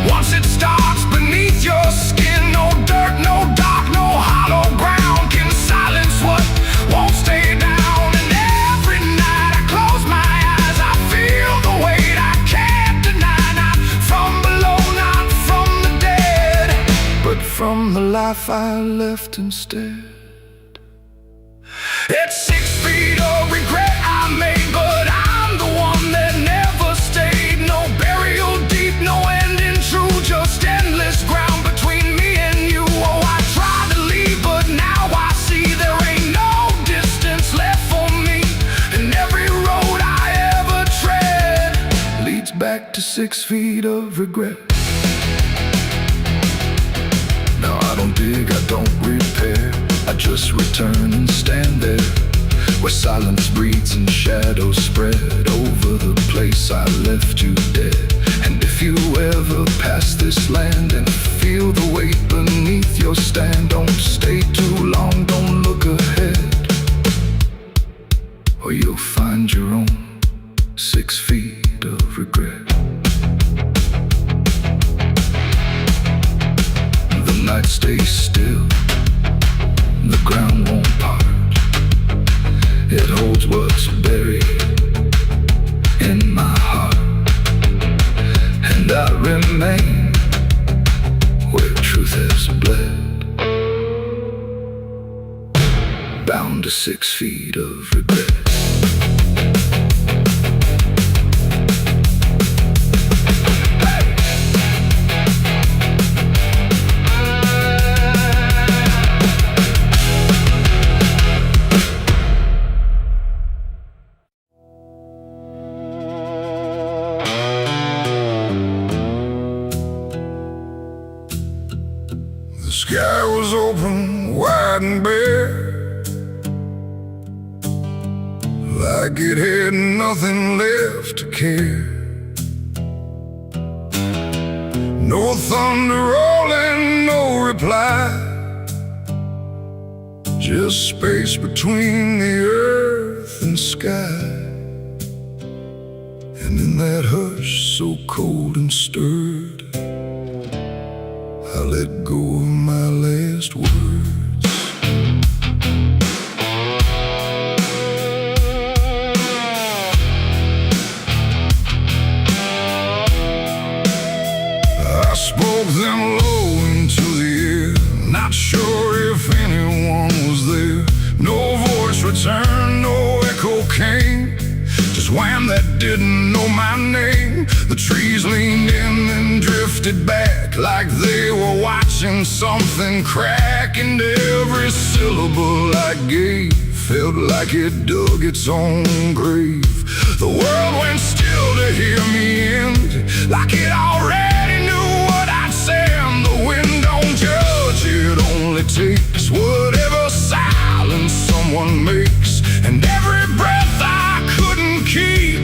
once it starts beneath your skin. No dirt, no dark, no hollow ground can silence what won't stay down. And every night I close my eyes, I feel the weight I can't deny. Not from below, not from the dead, but from the life I left instead. It's 6 feet of regret I made, but I'm the one that never stayed. No burial deep, no ending true, just endless ground between me and you. Oh, I tried to leave, but now I see there ain't no distance left for me. And every road I ever tread leads back to 6 feet of regret. Now I don't dig, I don't repair, I just return and stand there, where silence breathes and shadows spread over the place I left you dead. And if you ever pass this land and feel the weight beneath your stand, don't stay too long, don't look ahead, or you'll find your own 6 feet of regret. The night stays still, the ground won't part. It holds what's buried in my heart, and I remain where truth has bled, bound to 6 feet of regret. The sky was open, wide and bare, like it had nothing left to care. No thunder rolling, no reply, just space between the earth and sky. And in that hush so cold and stirred, I let go of my last words. I spoke them low into the air, not sure if anyone was there. No voice returned, no echo came, just wham that didn't know my name. The trees leaned in and drifted back like they were watching something crack, and every syllable I gave felt like it dug its own grave. The world went still to hear me end, like it already knew what I'd say. And the wind don't judge, it only takes whatever silence someone makes. And every breath I couldn't keep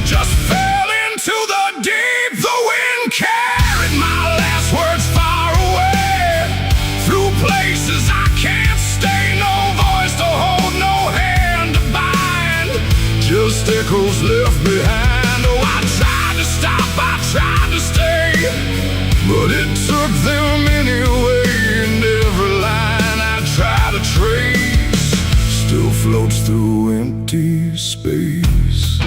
just fell into the deep. The wind carried my last words far away, through places I can't stay. No voice to hold, no hand to bind, just echoes left behind. Oh, I tried to stop, I tried to stay, but it took them anyway. And every line I try to trace still floats through empty space.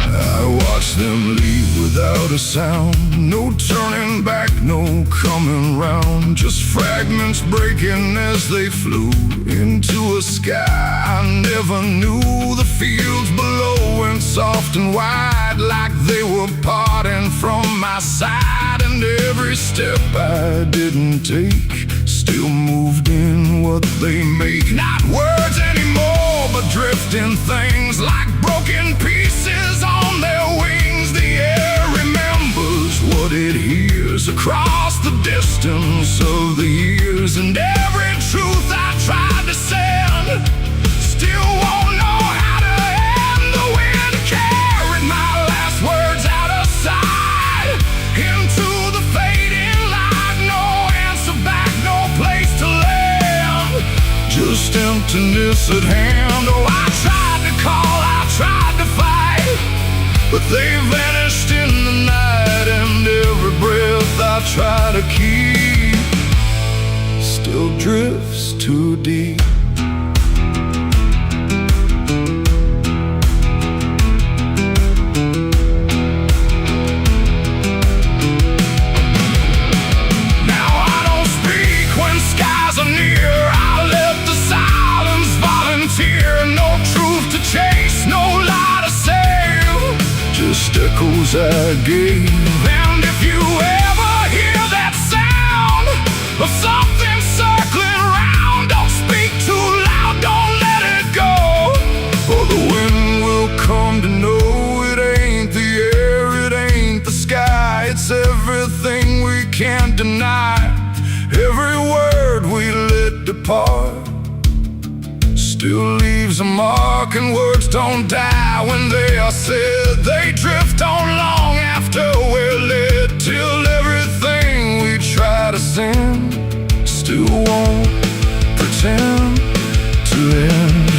I watched them leave without a sound, no turning back, no coming round, just fragments breaking as they flew into a sky I never knew. The fields below went soft and wide, like they were parting from my side. And every step I didn't take still moved in what they make. Not words anymore, but drifting things, like broken pieces on their wings. The air remembers what it hears across the distance of the years. And every truth I tried to send still won't know how to end. The wind carried my last words out of sight, into the fading light. No answer back, no place to land, just emptiness at hand. Oh, I tried to call, I tried to fight, but they vanished in the night. And every breath I try to keep still drifts too deep. Now I don't speak when skies are near, I let the silence volunteer. No truth to chase, no lie to save, just echoes I gave. And if you ever hear that sound of something circling round, don't speak too loud, don't let it go, or the wind will come to know it ain't the air, it ain't the sky, it's everything we can't deny. Every word we let depart still leaves a mark, and words don't die when they are said. They drift on long after we're led, till everything we try to send still won't pretend to end.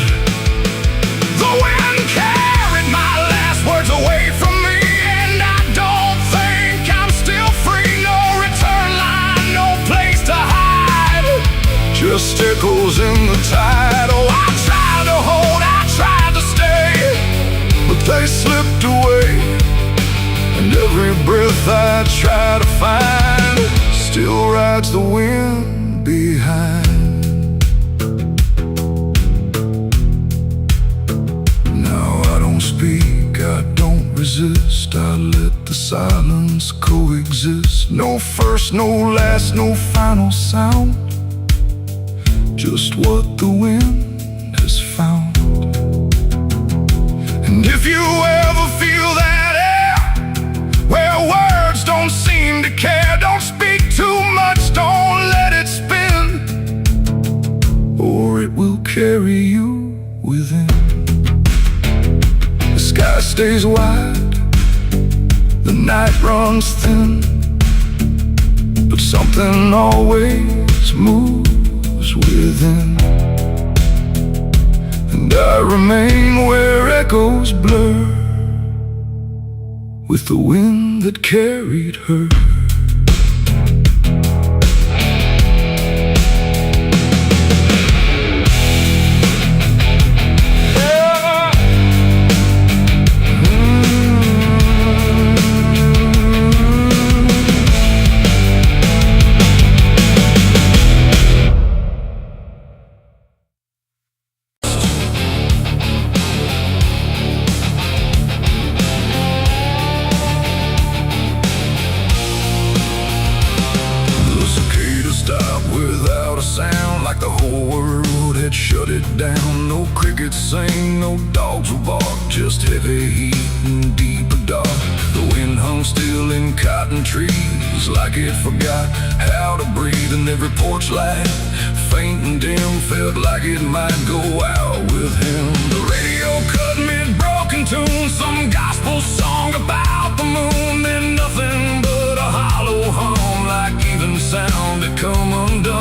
The wind carried my last words away from me, and I don't think I'm still free. No return line, no place to hide, just echoes in the tide. Oh, I tried to hold, I tried to stay, but they slipped away. And every breath I try to find still rides the wind behind. Now I don't speak, I don't resist, I let the silence coexist. No first, no last, no final sound, just what the wind has found. And if you ever feel that air, where words don't seem to care, don't speak too much, don't let it spin, or it will carry you within. The sky stays wide, the night runs thin, but but something always moves within. And I remain where echoes blur with the wind that carried her. Like the whole world had shut it down. No crickets sang, no dogs would bark, just heavy heat and deeper dark. The wind hung still in cotton trees, like it forgot how to breathe. And every porch light, faint and dim, felt like it might go out with him. The radio cut mid-broken tune, some gospel song about the moon. Then nothing but a hollow hum, like even sound had come undone.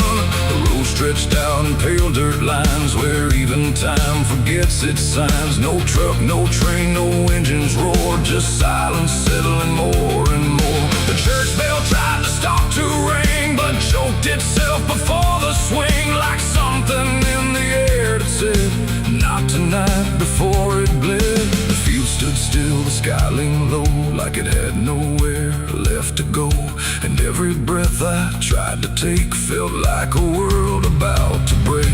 Stretched out in pale dirt lines where even time forgets its signs. No truck, no train, no engines roar, just silence settling more and more. The church bell tried to stop to ring, but choked itself before the swing, like something in the air that said, not tonight, before it bled. The field stood still, the sky leaned low, like it had nowhere left to go. And every breath I tried to take felt like a world about to break.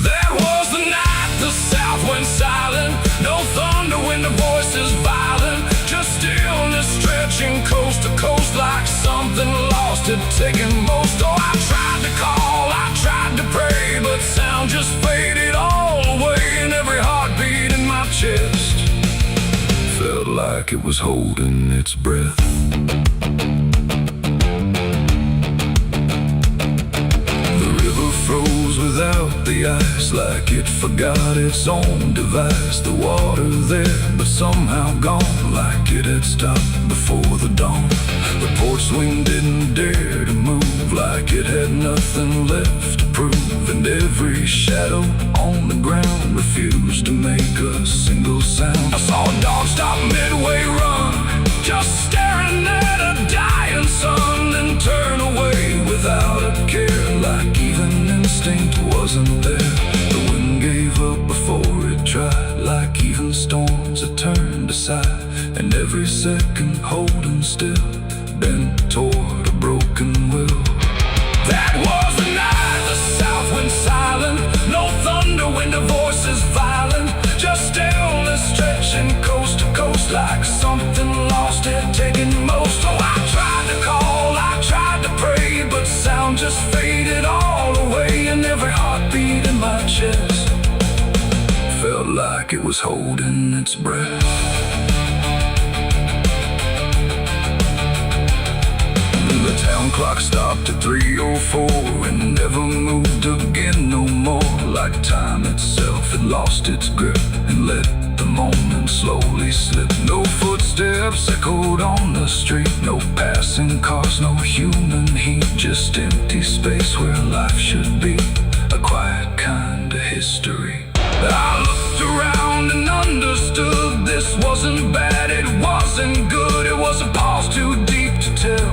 That was the night the south went silent. No thunder when the voices violent, just stillness stretching coast to coast, like something lost had taken most. Oh, I tried to call, I tried to pray, but sound just faded all away. And every heartbeat in my chest felt like it was holding its breath. Froze without the ice, like it forgot its own device. The water there, but somehow gone, like it had stopped before the dawn. The porch swing didn't dare to move, like it had nothing left to prove. And every shadow on the ground refused to make a single sound. I saw a dog stop midway run, just staring at a dying sun, then turn away without a care, like even instinct wasn't there. The wind gave up before it tried, like even storms had turned aside. And every second holding still, bent toward a broken will. That was the night the south went silent. No thunder when the voices violent, just stillness stretching coast to coast, like something lost had taken most. Oh, I tried to call, I tried to pray, but sound just faded all away. And every heartbeat in my chest felt like it was holding its breath. The town clock stopped at 3:04 and never moved again no more, like time itself had lost its grip and let the moment slowly slip. No footsteps echoed on the street, no passing cars, no human heat, just empty space where life should be, a quiet kind of history. I looked around and understood this wasn't bad, it wasn't good. It was a pause too deep to tell,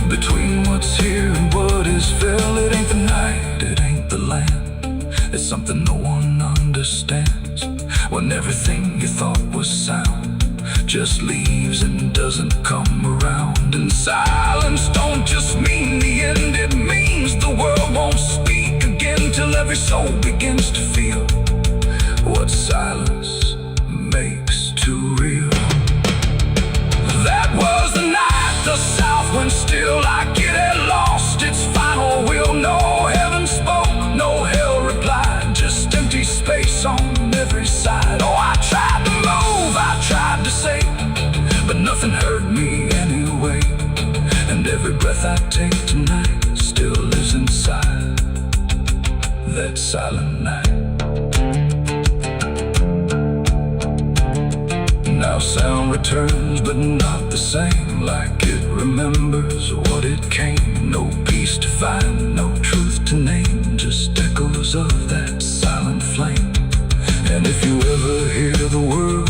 between what's here and what is fell. It ain't the night, it ain't the land, it's something no one understands. When everything you thought was sound just leaves and doesn't come around. And silence don't just mean the end, it means the world won't speak again, till every soul begins to feel what silence makes too real. That was the night the south went still, like it had lost its final will. No heaven spoke, no hell replied, just empty space on every side. Oh, I tried to move, I tried to say, but nothing heard me anyway. And every breath I take tonight still lives inside that silent night. Now sound returns, but not the same, like it remembers what it came. No peace to find, no truth to name, just echoes of that silent flame. And if you ever hear the word,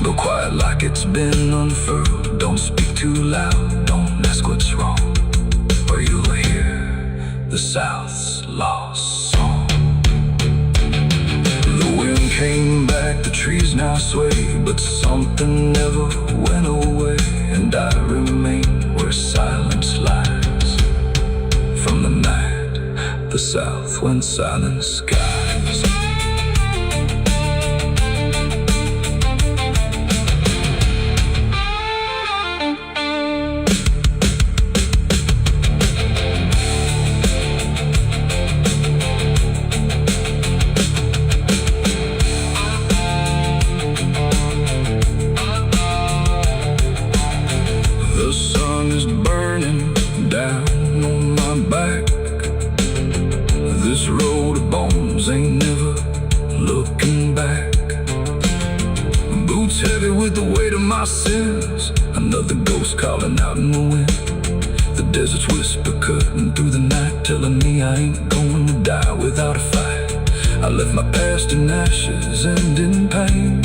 go quiet like it's been unfurled. Don't speak too loud, don't ask what's wrong, or you'll hear the South's lost song. The wind came back, the trees now sway, but something never went away. And I remain where silence lies. From the night, the South went silent skies. The sun is burning down on my back. This road of bones ain't never looking back. Boots heavy with the weight of my sins. Another ghost calling out in the wind. The desert's whisper cutting through the night, telling me I ain't going to die without a fight. I left my past in ashes and in pain,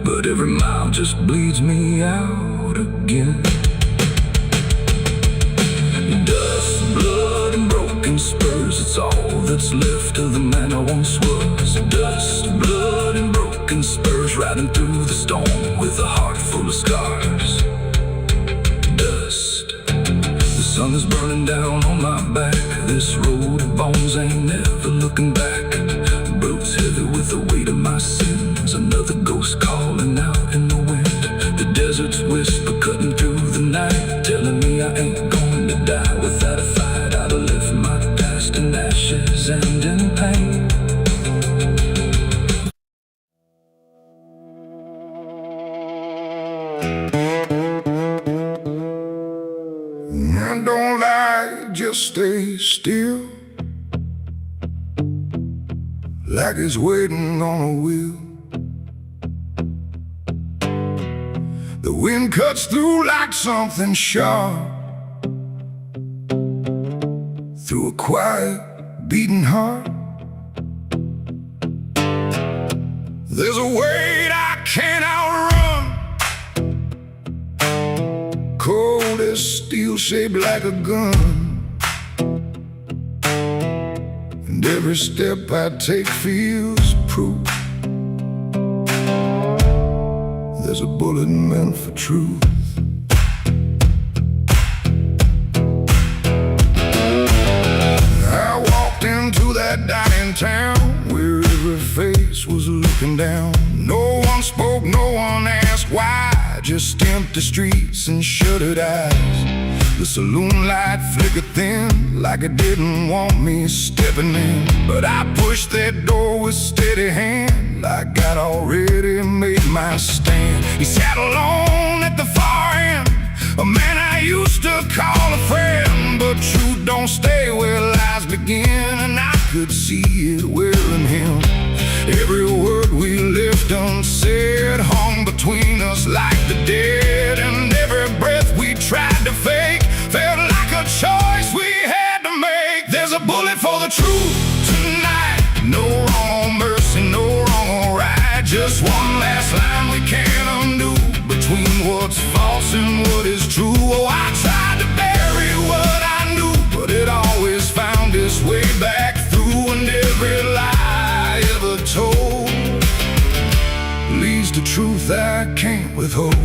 but every mile just bleeds me out again. Dust, blood, and broken spurs, it's all that's left of the man I once was. Dust, blood, and broken spurs, riding through the storm with a heart full of scars. Dust, the sun is burning down on my back. This road of bones ain't never looking back. Boots heavy with the weight of my sins. Another ghost calling out in the wind. The desert's whisper cutting through the night, telling me I ain't going to die without a fight. I'd have left my past in ashes and in pain. Don't lie, just stay still, like it's waiting on a wheel. The wind cuts through like something sharp, through a quiet, beating heart. There's a weight I can't outrun, cold as steel, shaped like a gun. And every step I take feels proof. There's a bullet meant for truth. I walked into that dying town where every face was looking down. No one spoke, no one asked why, just empty streets and shuttered eyes. The saloon light flickered thin, like it didn't want me stepping in. But I pushed that door with steady hand, like I'd already made my stand. He sat alone at the far end, a man I used to call a friend. But truth don't stay where lies begin, and I could see it wearing him. Every word we left unsaid hung between us like the dead. And every breath we tried to fake felt like a choice we had to make. There's a bullet for the truth tonight. No wrong or mercy, no wrong or right. Just one last line we can't undo, between what's false and what is true. Oh, I tried to bury what I knew, but it always found its way back through. And every lie ever told leads to truth I can't withhold.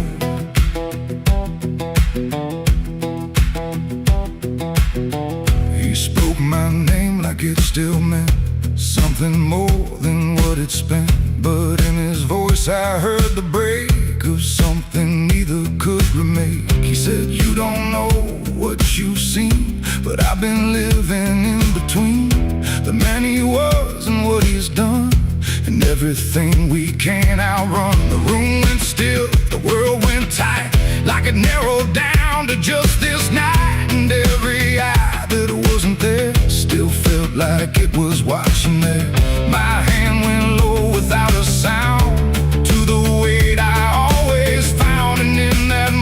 He spoke my name like it still meant something more than what it spent. But in his voice I heard the break of something neither could remake. He said, you don't know what you've seen, but I've been living in between the man he was and what he's done, and everything we can't outrun. The room went still, the world went tight, like it narrowed down to just this night. And every eye that wasn't there still felt like it was watching there. My hand went low without a sound, to the weight I always found. And in that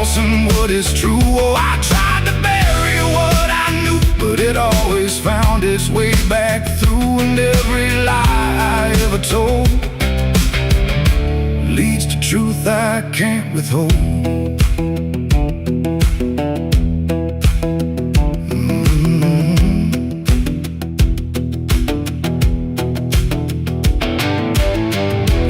false and what is true. Oh, I tried to bury what I knew, but it always found its way back through. And every lie I ever told leads to truth I can't withhold.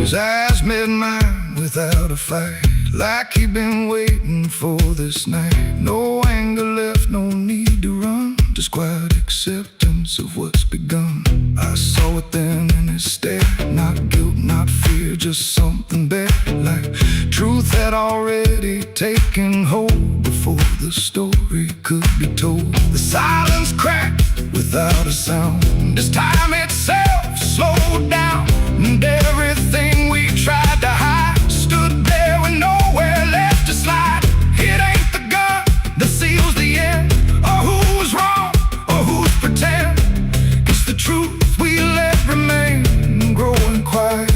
His eyes met mine without a fight, like he'd been waiting for this night. No anger left, no need to run, just quiet acceptance of what's begun. I saw it then in his stare, not guilt, not fear, just something better, like truth had already taken hold before the story could be told. The silence cracked without a sound, this time itself slowed down, and everything we tried to hide stood there with nowhere left to slide. It ain't the gun that seals the end, or who's wrong, or who's pretend. It's the truth we let remain, growing quiet,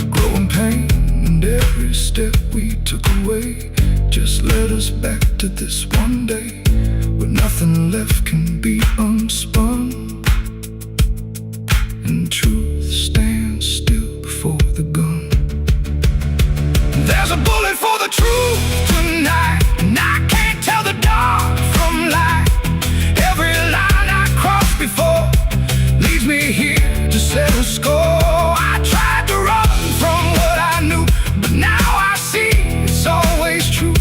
growing pain. And every step we took away just led us back to this one day, where nothing left can be unspun, and truth stands still before the gun. There's a bullet for the truth tonight, and I can't tell the dark from light. Every line I crossed before leads me here to settle score. I tried to run from what I knew, but now I see it's always true.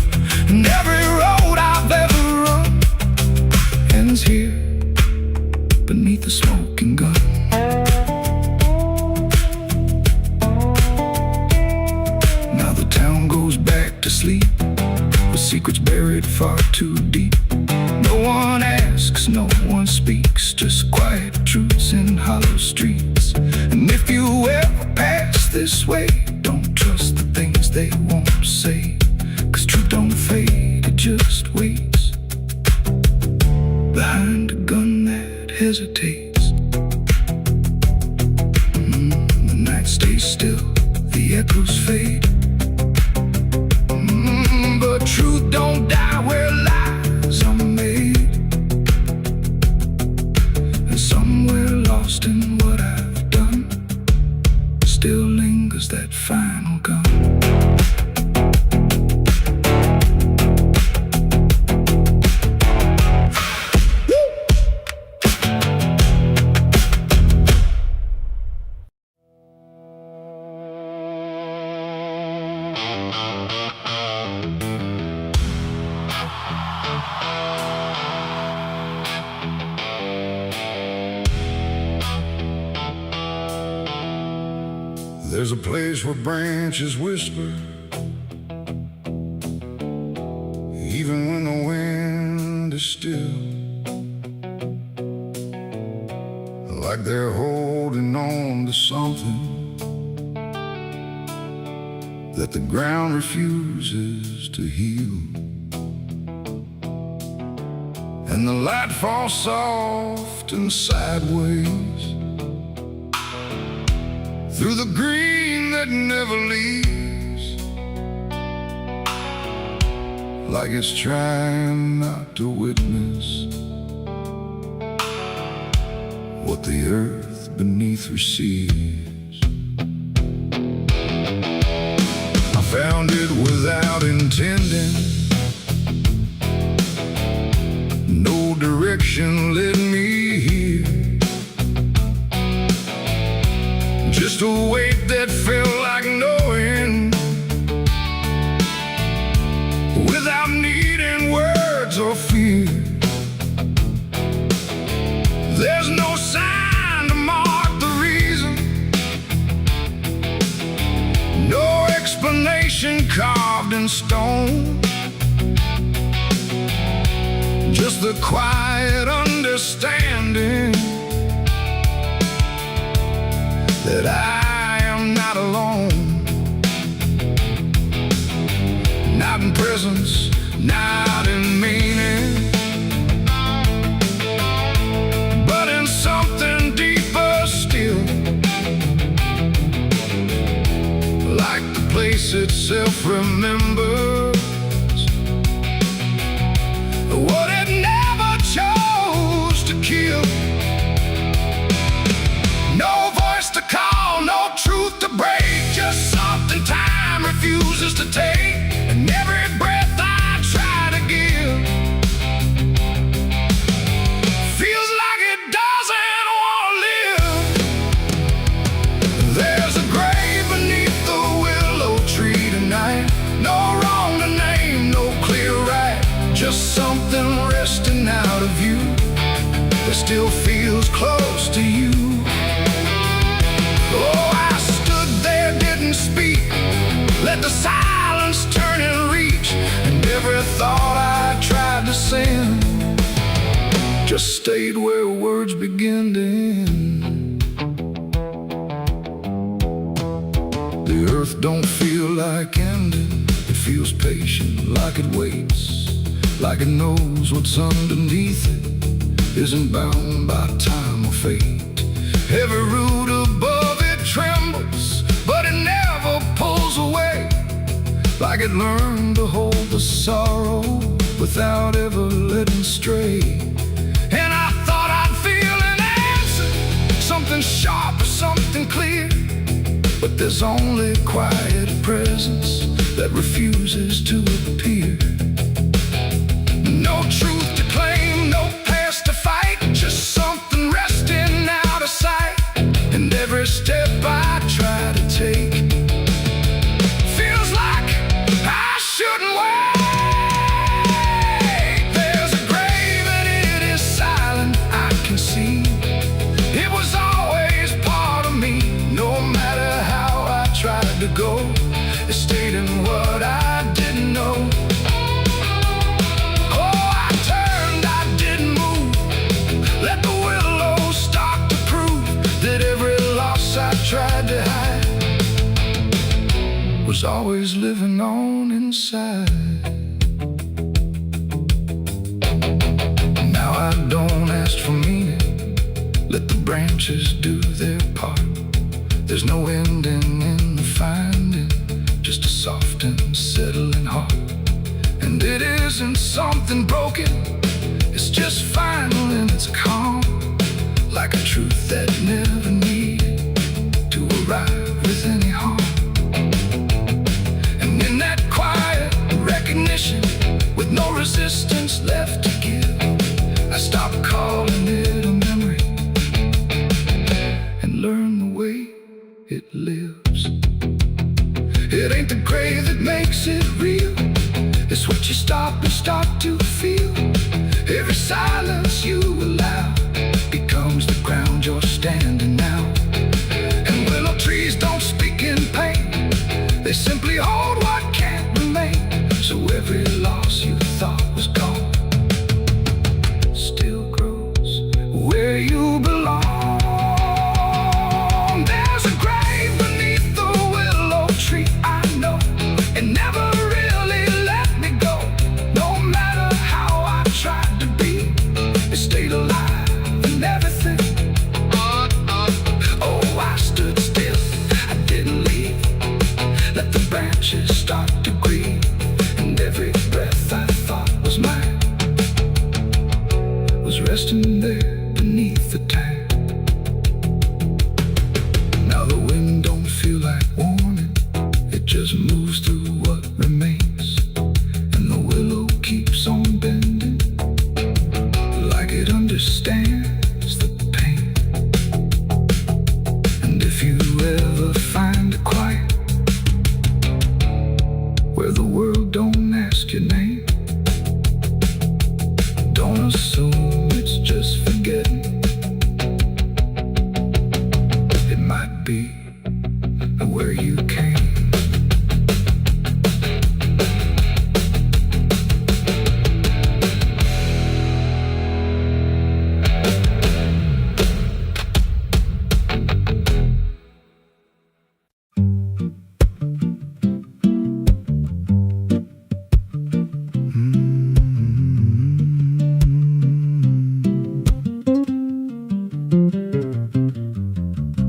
And every road I've ever run ends here beneath the smoking gun. Now the town goes back to sleep, with secrets buried far too deep. No one asks, no one speaks, just quiet truths in hollow streets. And if you ever pass this way, don't trust the things they won't say, 'cause truth don't fade, it just waits behind a gun that hesitates. The night stays still, the echoes fade, but truth don't die where lies are made. And somewhere lost in what I've done still lingers that final gun. There's a place where branches whisper, even when the wind is still, like they're holding on to something that the ground refuses to heal. And the light falls soft and sideways through the green that never leaves, like it's trying not to witness what the earth beneath receives. I found it without intending, no direction led me here, just a weight that felt like knowing, without needing words or fear. There's no sign to mark the reason, no explanation carved in stone, just the quiet understanding that I am not alone, not in presence, not in meaning, but in something deeper still, like the place itself remembers still feels close to you. Oh, I stood there, didn't speak, let the silence turn and reach, and every thought I tried to send just stayed where words begin to end. The earth don't feel like ending, it feels patient, like it waits, like it knows what's underneath it isn't bound by time or fate. Every root above it trembles, but it never pulls away, like it learned to hold the sorrow without ever letting stray. And I thought I'd feel an answer, something sharp or something clear, but there's only quiet presence that refuses to appear. No truth to claim, no past to fight, just something resting out of sight. And every step I try to take feels like I shouldn't wait. There's a grave and it is silent, I can see. It was always part of me, no matter how I tried to go. It stayed in what I didn't know. Tried to hide was always living on inside. Now I don't ask for meaning, let the branches do their part. There's no ending in the finding, just a soft and settling heart. And it isn't something broken, it's just final and it's calm, like a truth that never needed to arrive with any harm. And in that quiet recognition, with no resistance left to give, I stopped calling it a memory and learned the way it lives. It ain't the grave that makes it real, it's what you stop and start to feel. Every silence you allow becomes the ground you're standing now. Trees don't speak in pain, they simply hold what can't remain. So every loss you thought was gone still grows where you belong. There's a grave beneath the willow tree, I know. It never really let me go, no matter how I tried to be. It stayed alive and everything. Oh, I stood still, let the branches start to grieve, and every breath I thought was mine was resting there beneath the tang. Now the wind don't feel like warning, it just moves through what remains, and the willow keeps on bending, like it understands the pain. And if you ever find a quiet where the world don't ask your name, don't assume it's just forgetting. It might be where you came.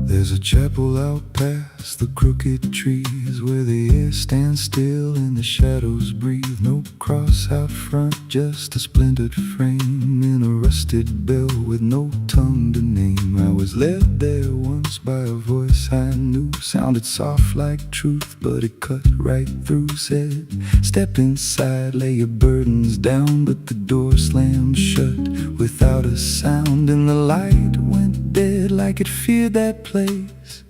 There's a chapel out past the crooked trees, where the air stands still and the shadows breathe. No cross out front, just a splintered frame in a rusted bell with no tongue to name. I was led there once by a voice I knew, sounded soft like truth, but it cut right through. Said, step inside, lay your burdens down, but the door slammed shut without a sound, and the light went dead like it feared that place,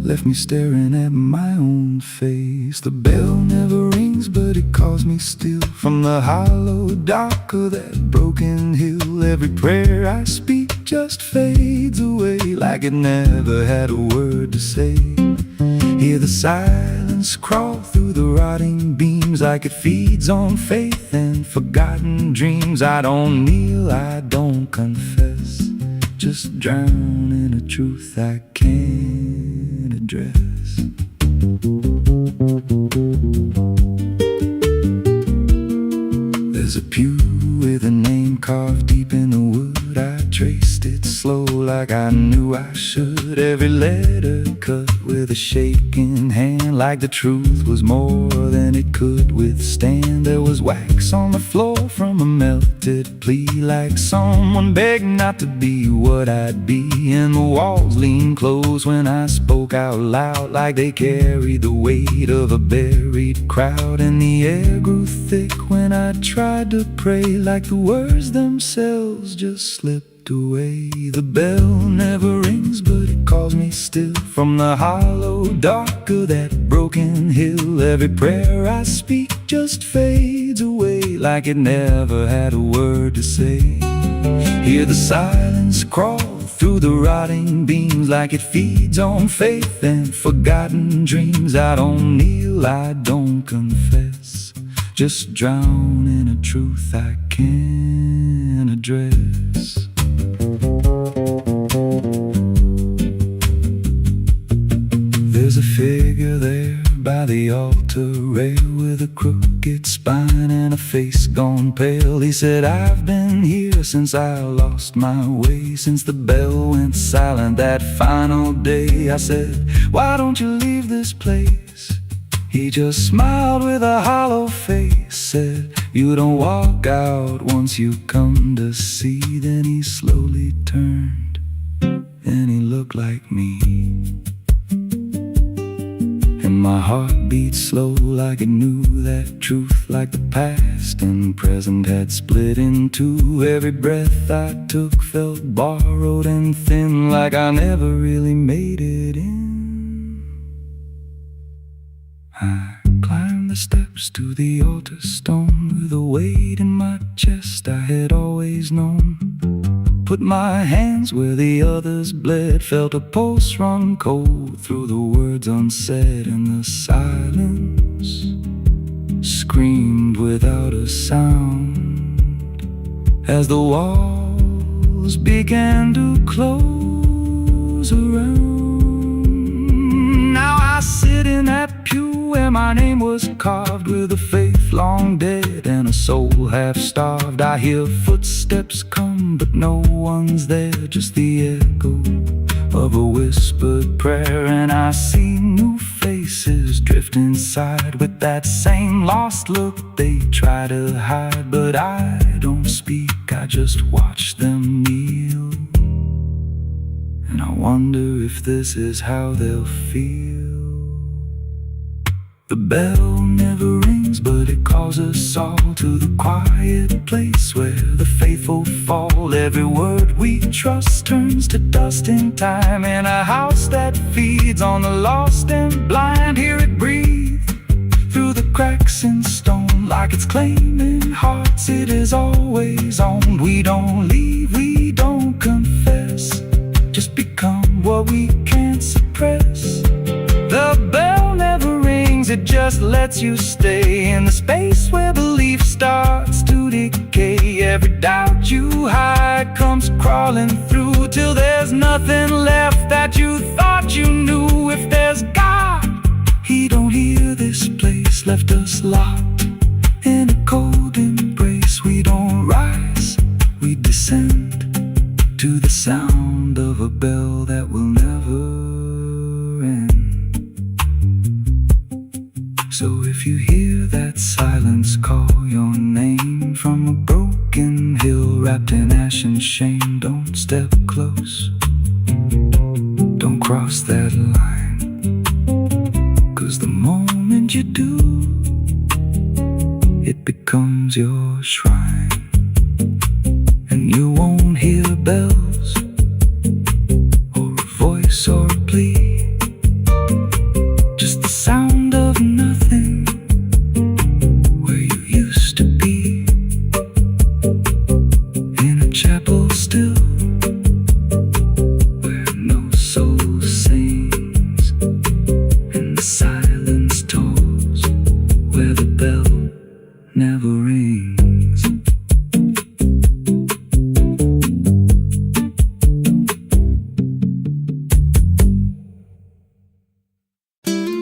left me staring at my own face. The bell never rings, but it calls me still from the hollow dark of that broken hill. Every prayer I speak just fades away like it never had a word to say. Hear the silence crawl through the rotting beams like it feeds on faith and forgotten dreams. I don't kneel, I don't confess, just drown in a truth I can't address. There's a pew with a name carved deep in the wood. I traced it slow like I knew I should. Every letter cut with a shaking hand, like the truth was more than it could withstand. There was wax on the floor from a melted plea, like someone begged not to be what I'd be. And the walls leaned close when I spoke out loud, like they carried the weight of a buried crowd. And the air grew thick when I tried to pray, like the words themselves just slipped away. The bell never rings, but it calls me still from the hollow dark of that broken hill. Every prayer I speak just fades away like it never had a word to say. Hear the silence crawl through the rotting beams like it feeds on faith and forgotten dreams. I don't kneel, I don't confess, just drown in a truth I can't address. There's a figure there by the altar rail with a crooked spine and a face gone pale. He said, I've been here since I lost my way, since the bell went silent that final day. I said, why don't you leave this place? He just smiled with a hollow face, said, you don't walk out once you come to see. Then he slowly turned and he looked like me. And my heart beat slow like it knew that truth, like the past and present had split in two. Every breath I took felt borrowed and thin, like I never really made it in. I climbed the steps to the altar stone with a weight in my chest I had always known. Put my hands where the others bled, felt a pulse run cold through the words unsaid, and the silence screamed without a sound as the walls began to close around. Now I sit in that pew where my name was carved, with a faith long dead and a soul half starved. I hear footsteps come, but no one's there, just the echo of a whispered prayer. And I see new faces drift inside with that same lost look they try to hide. But I don't speak, I just watch them kneel, and I wonder if this is how they'll feel. The bell never rings, but it calls us all to the quiet place where the faithful fall. Every word we trust turns to dust in time, in a house that feeds on the lost and blind. Hear it breathe through the cracks in stone, like it's claiming hearts it is always owned. We don't leave, we don't confess, just become what we can't suppress. The bell never rings, it just lets you stay in the space where belief starts to decay. Every doubt you hide comes crawling through, till there's nothing left that you thought you knew. If there's God, He don't hear this place, left us locked in a cold embrace. We don't rise, we descend to the sound of a bell that will never end. So if you hear that silence call your name from a broken hill wrapped in ash and shame, don't step close, don't cross that line, 'cause the moment you do, it becomes your shrine. And you won't hear bells or a voice or a plea, just the sound of nothing where you used to be, in a chapel still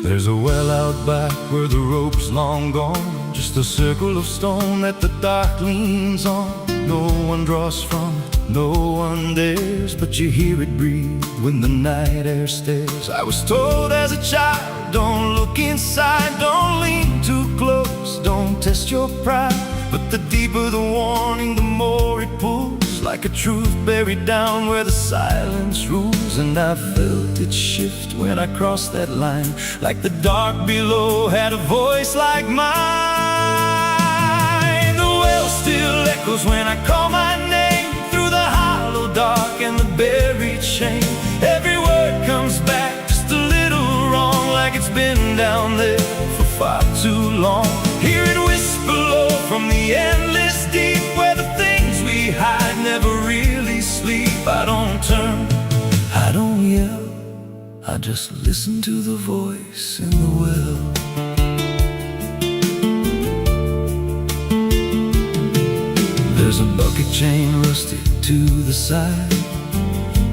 There's a well out back where the rope's long gone, just a circle of stone that the dark leans on. No one draws from it, no one dares, but you hear it breathe when the night air stares. I was told as a child, don't look inside, don't lean too close, don't test your pride. But the deeper the warning, the more it pulls, like a truth buried down where the silence rules. And I felt it shift when I crossed that line, like the dark below had a voice like mine. The well still echoes when I call my name, through the hollow dark and the buried shame. Every word comes back just a little wrong, like it's been down there for far too long. Hear it whisper low from the endless deep, where the things we hide never really sleep. I don't turn, I don't yell, I just listen to the voice in the well. There's a bucket chain rusted to the side,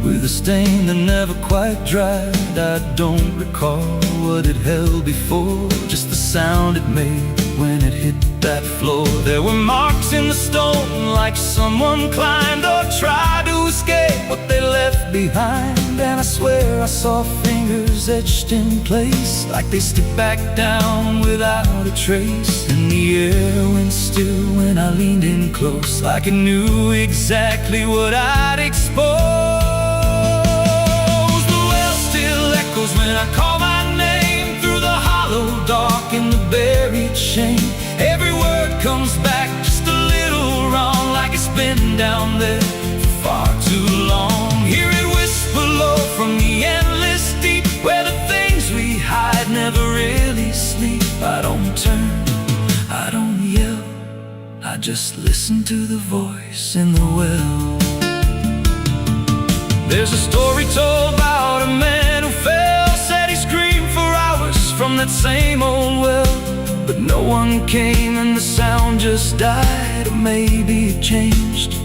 with a stain that never quite dried. I don't recall what it held before, just the sound it made when it hit that floor. There were marks in the stone, like someone climbed or tried to escape what they left behind. And I swear I saw fingers etched in place, like they slipped back down without a trace. And the air went still when I leaned in close, like it knew exactly what I'd expose. When I call my name, through the hollow dark and the buried shame. Every word comes back just a little wrong, like it's been down there for far too long. Hear it whisper low from the endless deep, where the things we hide never really sleep. I don't turn, I don't yell, I just listen to the voice in the well. There's a story told about a man who fell, said he screamed for hours from that same old well. But no one came and the sound just died, or maybe it changed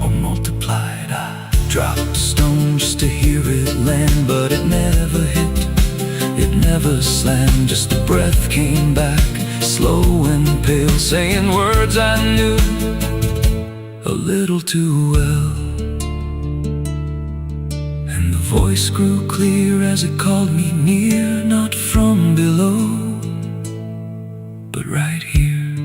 or multiplied. I dropped a stone just to hear it land, but it never hit, it never slammed. Just a breath came back, slow and pale, saying words I knew a little too well. The voice grew clear as it called me near, not from below, but right here.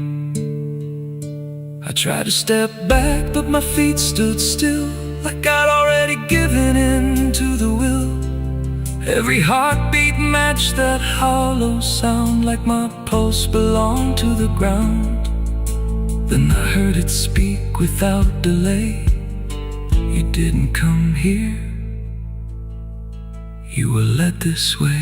I tried to step back, but my feet stood still, like I'd already given in to the will. Every heartbeat matched that hollow sound, like my pulse belonged to the ground. Then I heard it speak without delay. You didn't come here, you were led this way.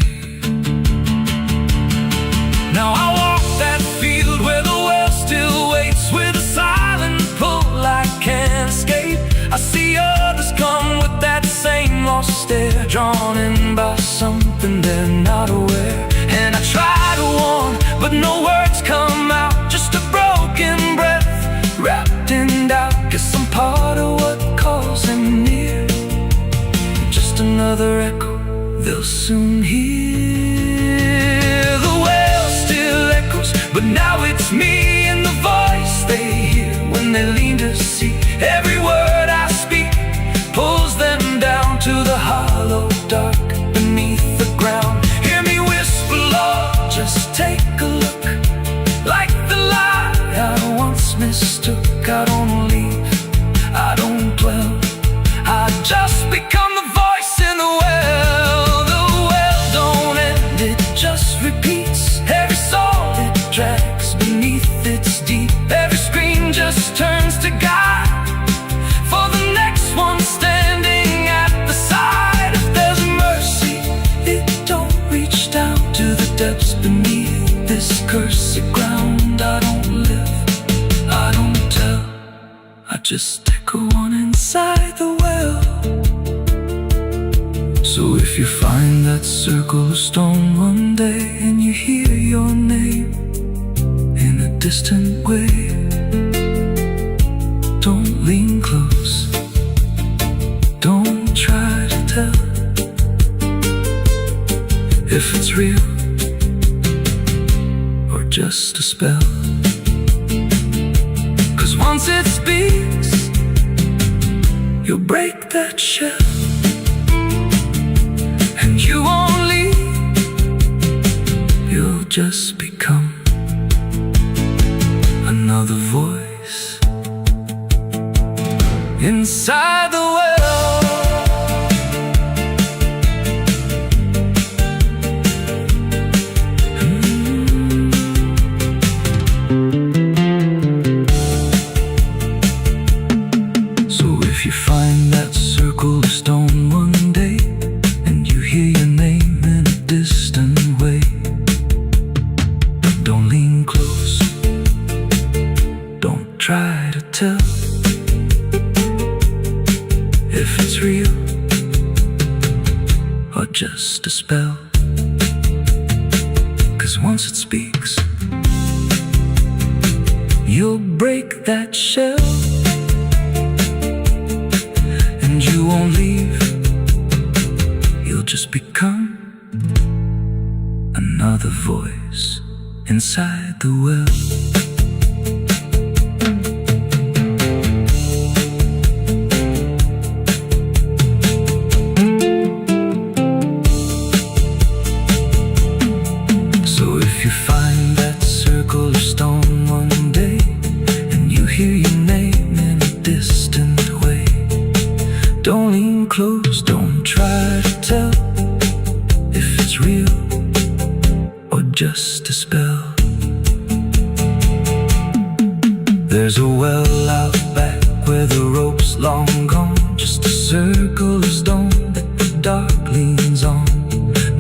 Now I walk that field where the well still waits, with a silent pull I can't escape. I see others come with that same lost stare, drawn in by something they're not aware. And I try to warn, but no words come out, just a broken breath wrapped in doubt. Guess I'm part of what calls him near, just another echo they'll soon hear. The well still echoes, but now it's me and the voice they hear when they lean to see. Every word I speak pulls them down to the hollow dark beneath the ground. Hear me whisper, Lord, just take a look, like the lie I once mistook. I don't leave, I don't dwell, I just become the voice in the well. Just repeats every soul it drags beneath its deep. Every scream just turns to guide for the next one standing at the side. If there's mercy, it don't reach down to the depths beneath this cursed ground. I don't live, I don't tell, I just echo on inside the well. So if you find that circle of stone one day, and you hear your name in a distant way, don't lean close, don't try to tell. If it's real, just a spell. 'Cause once it speaks, you'll break that shell, and you won't leave, you'll just become another voice inside the well. So if you find that circle of stone one day, and you hear your name in a distant way, don't lean close, don't try to tell if it's real or just a spell. 'Cause once it speaks, you'll break that shell, and you won't leave, you'll just become another voice inside the well. Don't lean close, don't try to tell if it's real or just a spell. There's a well out back where the rope's long gone, just a circle of stone that the dark leans on.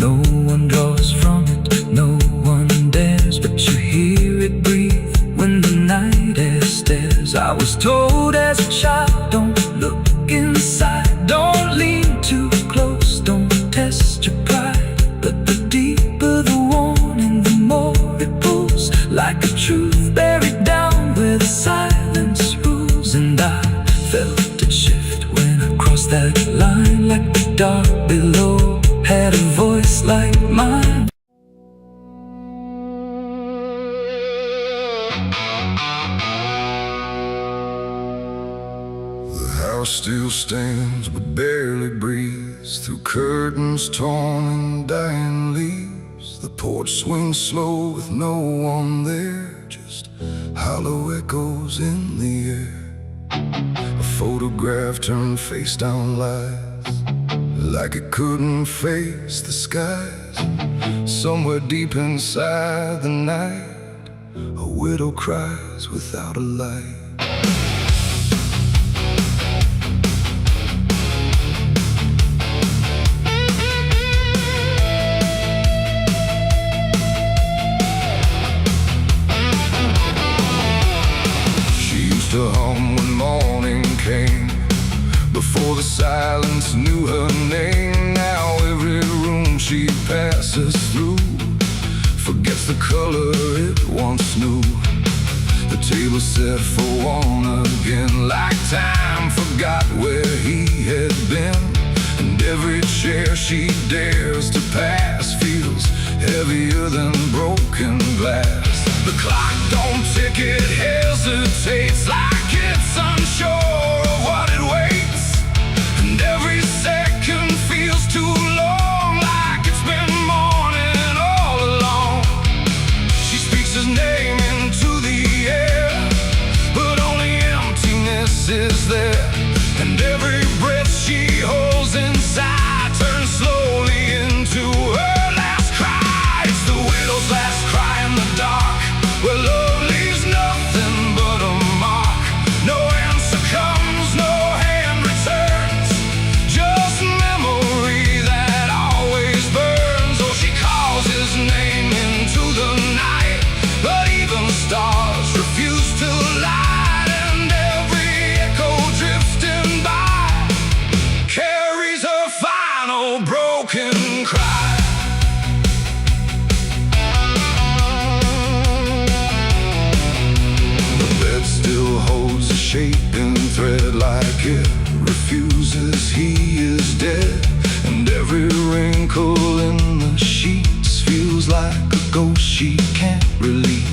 No one draws from it, no one dares, but you hear it breathe when the night air stares. I was told as a child, don't look inside, don't lean too close, don't test your pride. But the deeper the warning, the more it pulls, like a truth buried down where the silence rules. And I felt it shift when I crossed that line, like the dark below had a voice like mine. Still stands but barely breathes through curtains torn and dying leaves. The porch swings slow with no one there, just hollow echoes in the air. A photograph turned face down lies, like it couldn't face the skies. Somewhere deep inside the night, a widow cries without a light. To home when morning came, before the silence knew her name. Now every room she passes through forgets the color it once knew. The table set for one again, like time forgot where he had been. And every chair she dares to pass feels heavier than broken glass. The clock don't tick, it hesitates, like it's unsure of what it waits. And every second feels too long, like it's been morning all along. She speaks his name into the air, but only emptiness is there. And every breath she holds inside turns slowly into her last cry. It's the widow's last cry in the dark, where love leaves nothing but a mark. No answer comes, no hand returns, just memory that always burns. Oh, she calls his name into the night, but even stars refuse to light. And every echo drifting by carries her final broken cry. Still holds a shaping thread, like it refuses he is dead. And every wrinkle in the sheets feels like a ghost she can't release.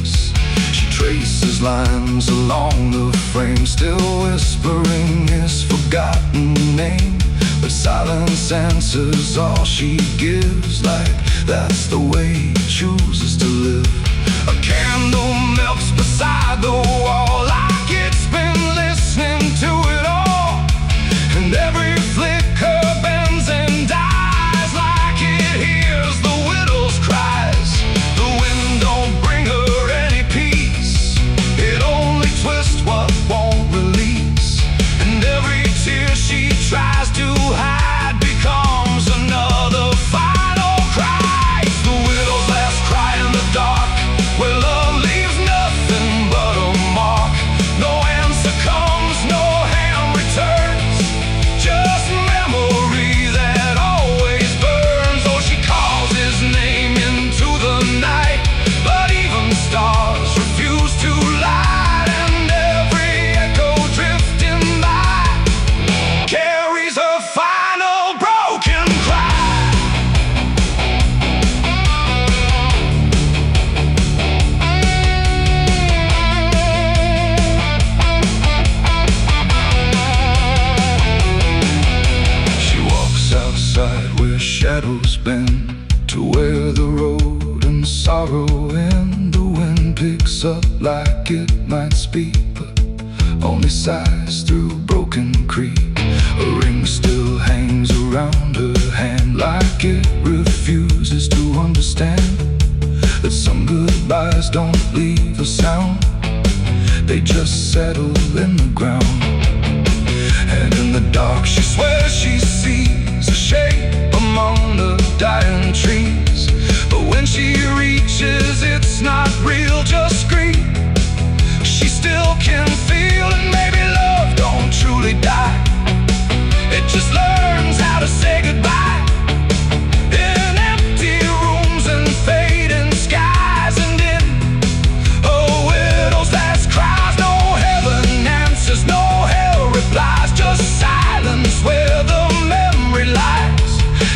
There's lines along the frame, still whispering his forgotten name. But silence answers all she gives, like that's the way he chooses to live. A candle melts beside the wall, like it's been listening to it all. And every flicker bends and dies, like it hears the widow's cries. The wind don't bring her any peace, it only twists what won't release. And every tear she tries to hide becomes another final cry. The widow's last cry in the dark, where love leaves nothing but a mark. No answer comes, no hand returns, just memory that always burns. Oh, she calls his name into the night, but even stars refuse to light. And every echo drifting by carries her final broken cry. She walks outside where shadows bend, to where the road and sorrow end. The wind picks up like it might speak, but only sighs through broken creek. A ring still hangs around her hand, like it refuses to understand that some goodbyes don't leave a sound, they just settle in the ground. And in the dark she swears she sees a shape among the dying trees. But when she reaches, it's not real, just grief. She still can feel, and maybe love don't truly die, it just learns how to say goodbye. In empty rooms and fading skies, and in a widow's last cries, no heaven answers, no hell replies, just silence where the memory lies.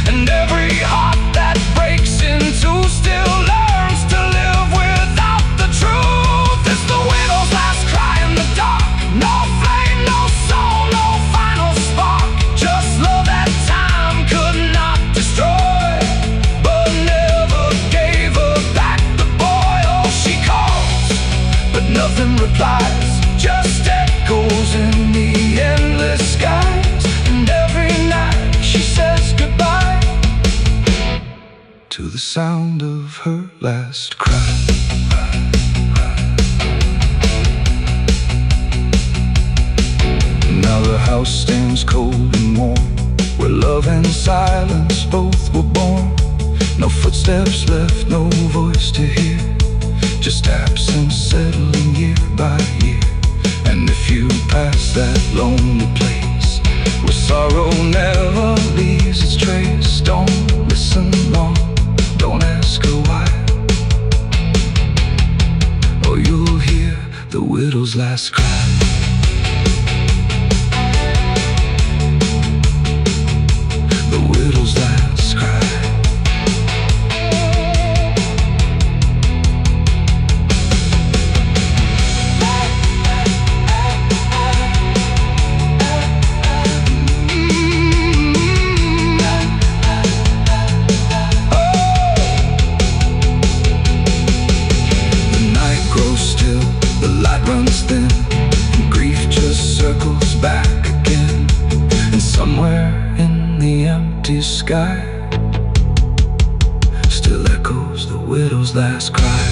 And every heart that breaks in two still learns to live without the truth. It's the widow's last cry in the dark, no flame, no soul, no final spark, just love that time could not destroy, but never gave her back the boy. Oh, she calls, but nothing replies, just echoes in the endless skies. And every night she says goodbye to the sound of her last cry. Now the house stands cold and warm, where love and silence both were born. No footsteps left, no voice to hear, just absence settling year by year. And if you pass that lonely place, where sorrow never leaves its trace, don't listen long, don't ask her why, or you'll hear the widow's last cry. The widow's last cry. Runs thin, and grief just circles back again. And somewhere in the empty sky still echoes the widow's last cry.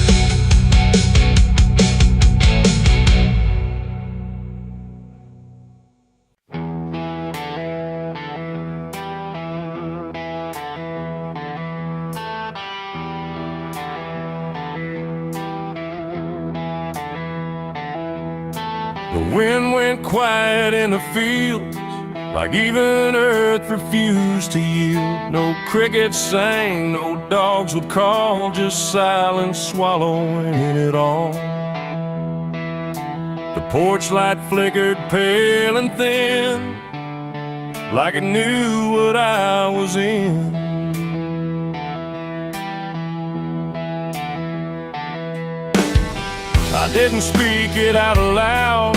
The wind went quiet in the fields, like even earth refused to yield. No crickets sang, no dogs would call, just silence swallowing it all. The porch light flickered pale and thin, like it knew what I was in. I didn't speak it out loud,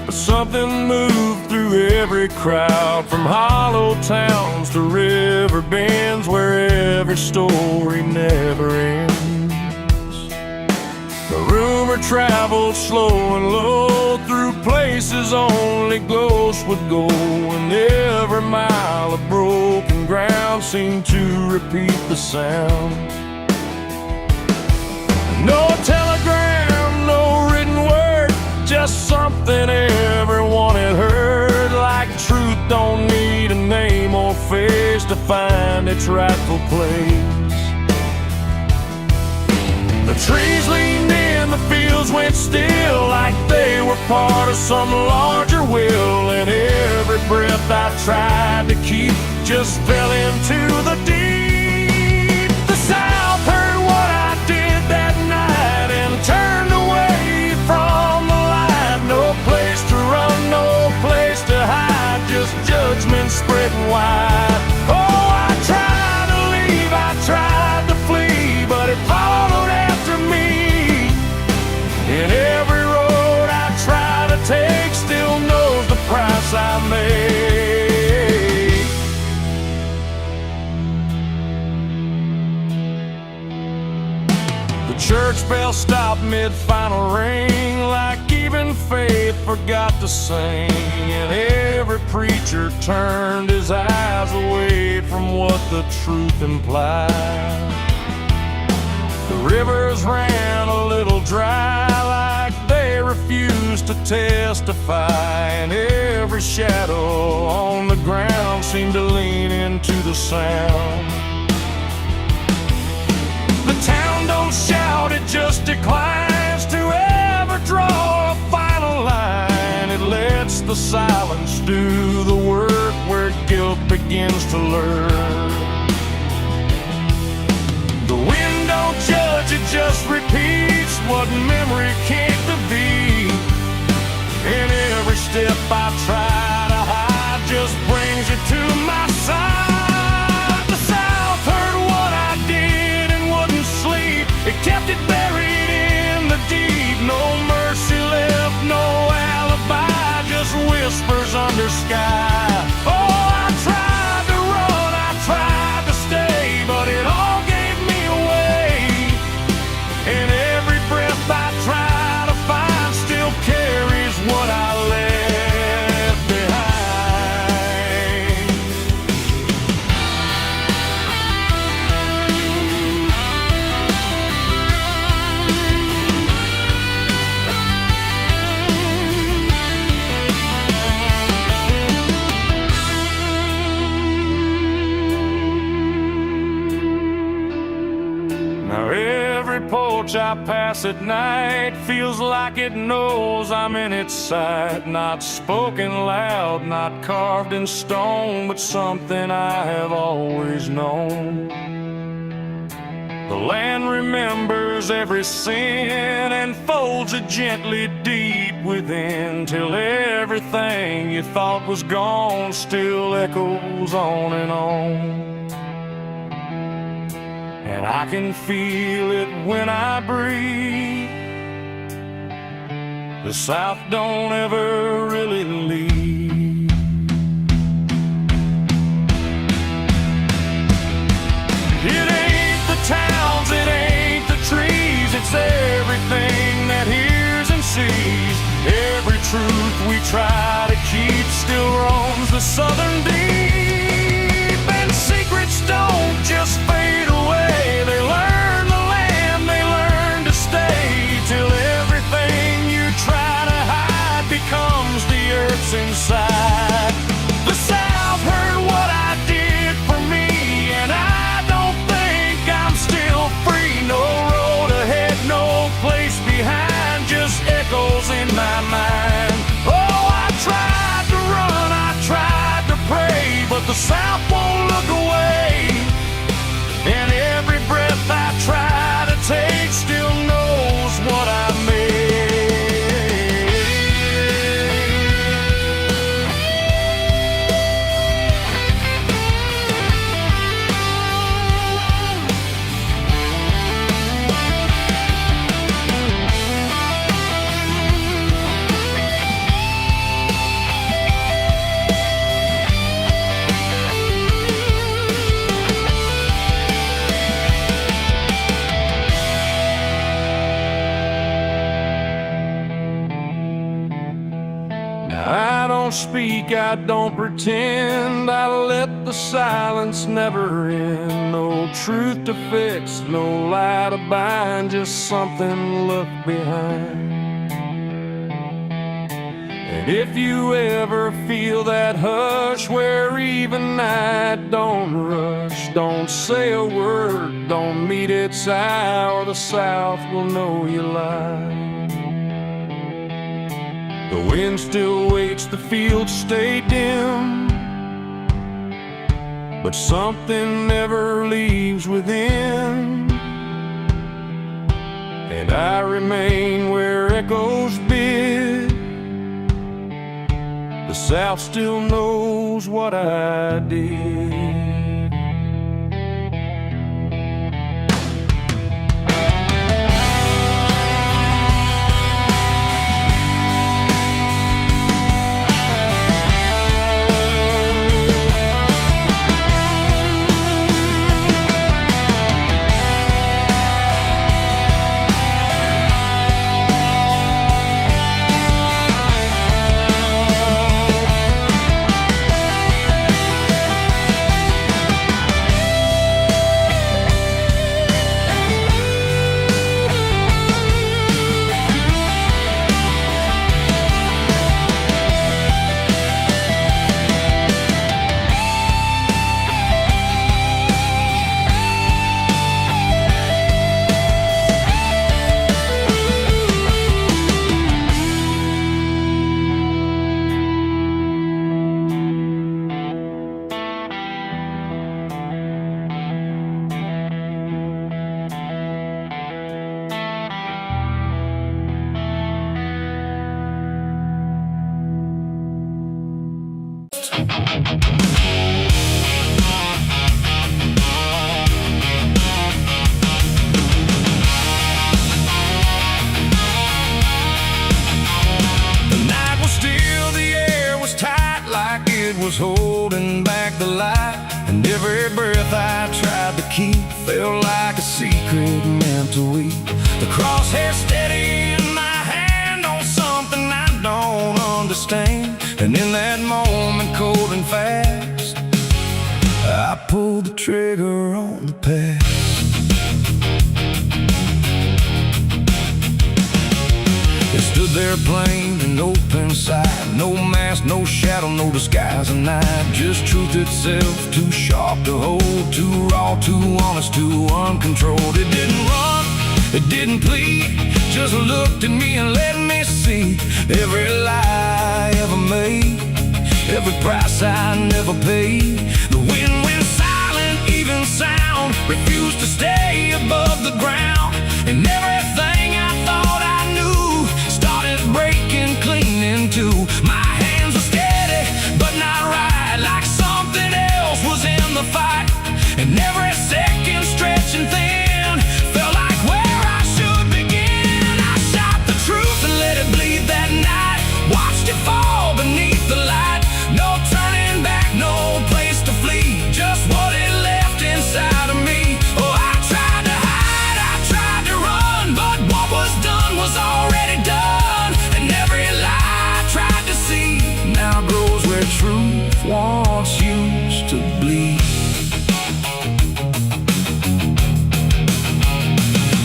but something moved through every crowd, from hollow towns to river bends, where every story never ends. The rumor traveled slow and low through places only ghosts would go, and every mile of broken ground seemed to repeat the sound. No telegram, no written word, just something everyone had heard, like truth don't need a name or face to find its rightful place. The trees leaned in, the fields went still, like they were part of some larger will, and every breath I tried to keep just fell into the deep. The South heard what I did that night and turned away from the light. No place to run, no place to hide, just judgment spreading wide. Oh, I tried to leave, I tried to flee, but it followed after me. And every road I try to take still knows the price I made. The church bell stopped mid-final ring, like even faith forgot to sing, and every preacher turned his eyes away from what the truth implied. The rivers ran a little dry, like they refused to testify, and every shadow on the ground seemed to lean into the sound. The town don't shout, it just declines to ever draw a final line. It lets the silence do the work where guilt begins to learn. The wind don't judge, it just repeats what memory can't defeat. And every step I try to hide just brings you to my side. The South heard what I did and wouldn't sleep. It kept it buried in the deep. No mercy left, no alibi, just whispers under sky. Oh, I tried to run, I tried to stay, but it all gave me away. And every breath I try to find still carries what I left behind. Now every porch I pass at night feels like it knows I'm in its sight. Not spoken loud, not carved in stone, but something I have always known. The land remembers every sin and folds it gently deep within, till everything you thought was gone still echoes on and on. And I can feel it when I breathe. The South don't ever really leave. It ain't the towns, it ain't the trees, it's everything that hears and sees. Every truth we try to keep still roams the southern deep. And secrets don't just fade away, they learn the land, they learn to stay, till everything you try to hide becomes the earth's inside. The South heard what I did for me, and I don't think I'm still free. No road ahead, no place behind, just echoes in my mind. Oh, I tried to run, I tried to pray, speak, I don't pretend. I let the silence never end. No truth to fix, no lie to bind, just something left behind. And if you ever feel that hush where even night don't rush, don't say a word, don't meet its eye, or the South will know you lie. The wind still waits, the fields stay dim, but something never leaves within. And I remain where echoes bid. The South still knows what I did. Was holding back the light, and every breath I tried to keep felt like a secret meant to weep. The crosshair steady in my hand on something I don't understand, and in that moment, cold and fast, I pulled the trigger on the past. It stood there plain and open sight, no mask, no shadow, no disguise, and night, just truth itself, too sharp to hold, too raw, too honest, too uncontrolled. It didn't run, it didn't plead, just looked at me and let me see every lie I ever made, every price I never paid. The wind went silent, even sound refused to stay above the ground, and everything I thought I knew started breaking clean in two. My hands were steady, but not right, like something else was in the fight, and every second stretching thin felt like where I should begin. I shot the truth and let it bleed that night, watched it fall beneath the light. No turning back, no place to flee, just what it left inside of me. Oh, I tried to hide, I tried to run, but what was done was already done, and every lie I tried to see now grows where truth once used to bleed.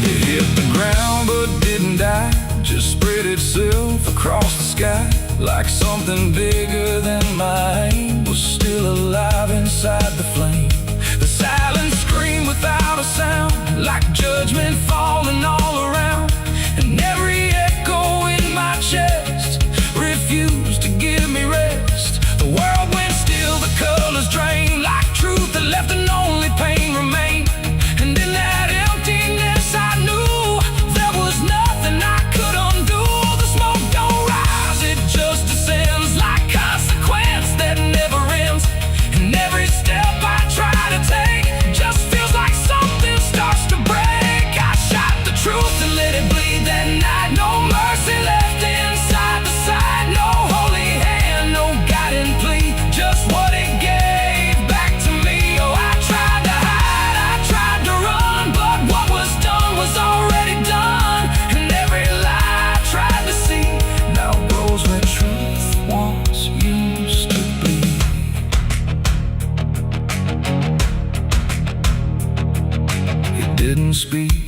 It hit the ground but didn't die, just spread itself across the sky, like something bigger than my aim was still alive inside the flame. The silence screamed without a sound, like judgment falling all around, and every echo in my chest refused to give me rest. The world went still, the colors drained, like truth that left and only pain remained. And in that emptiness I knew there was nothing I could undo. The smoke don't rise, it just descends, like consequence that speak.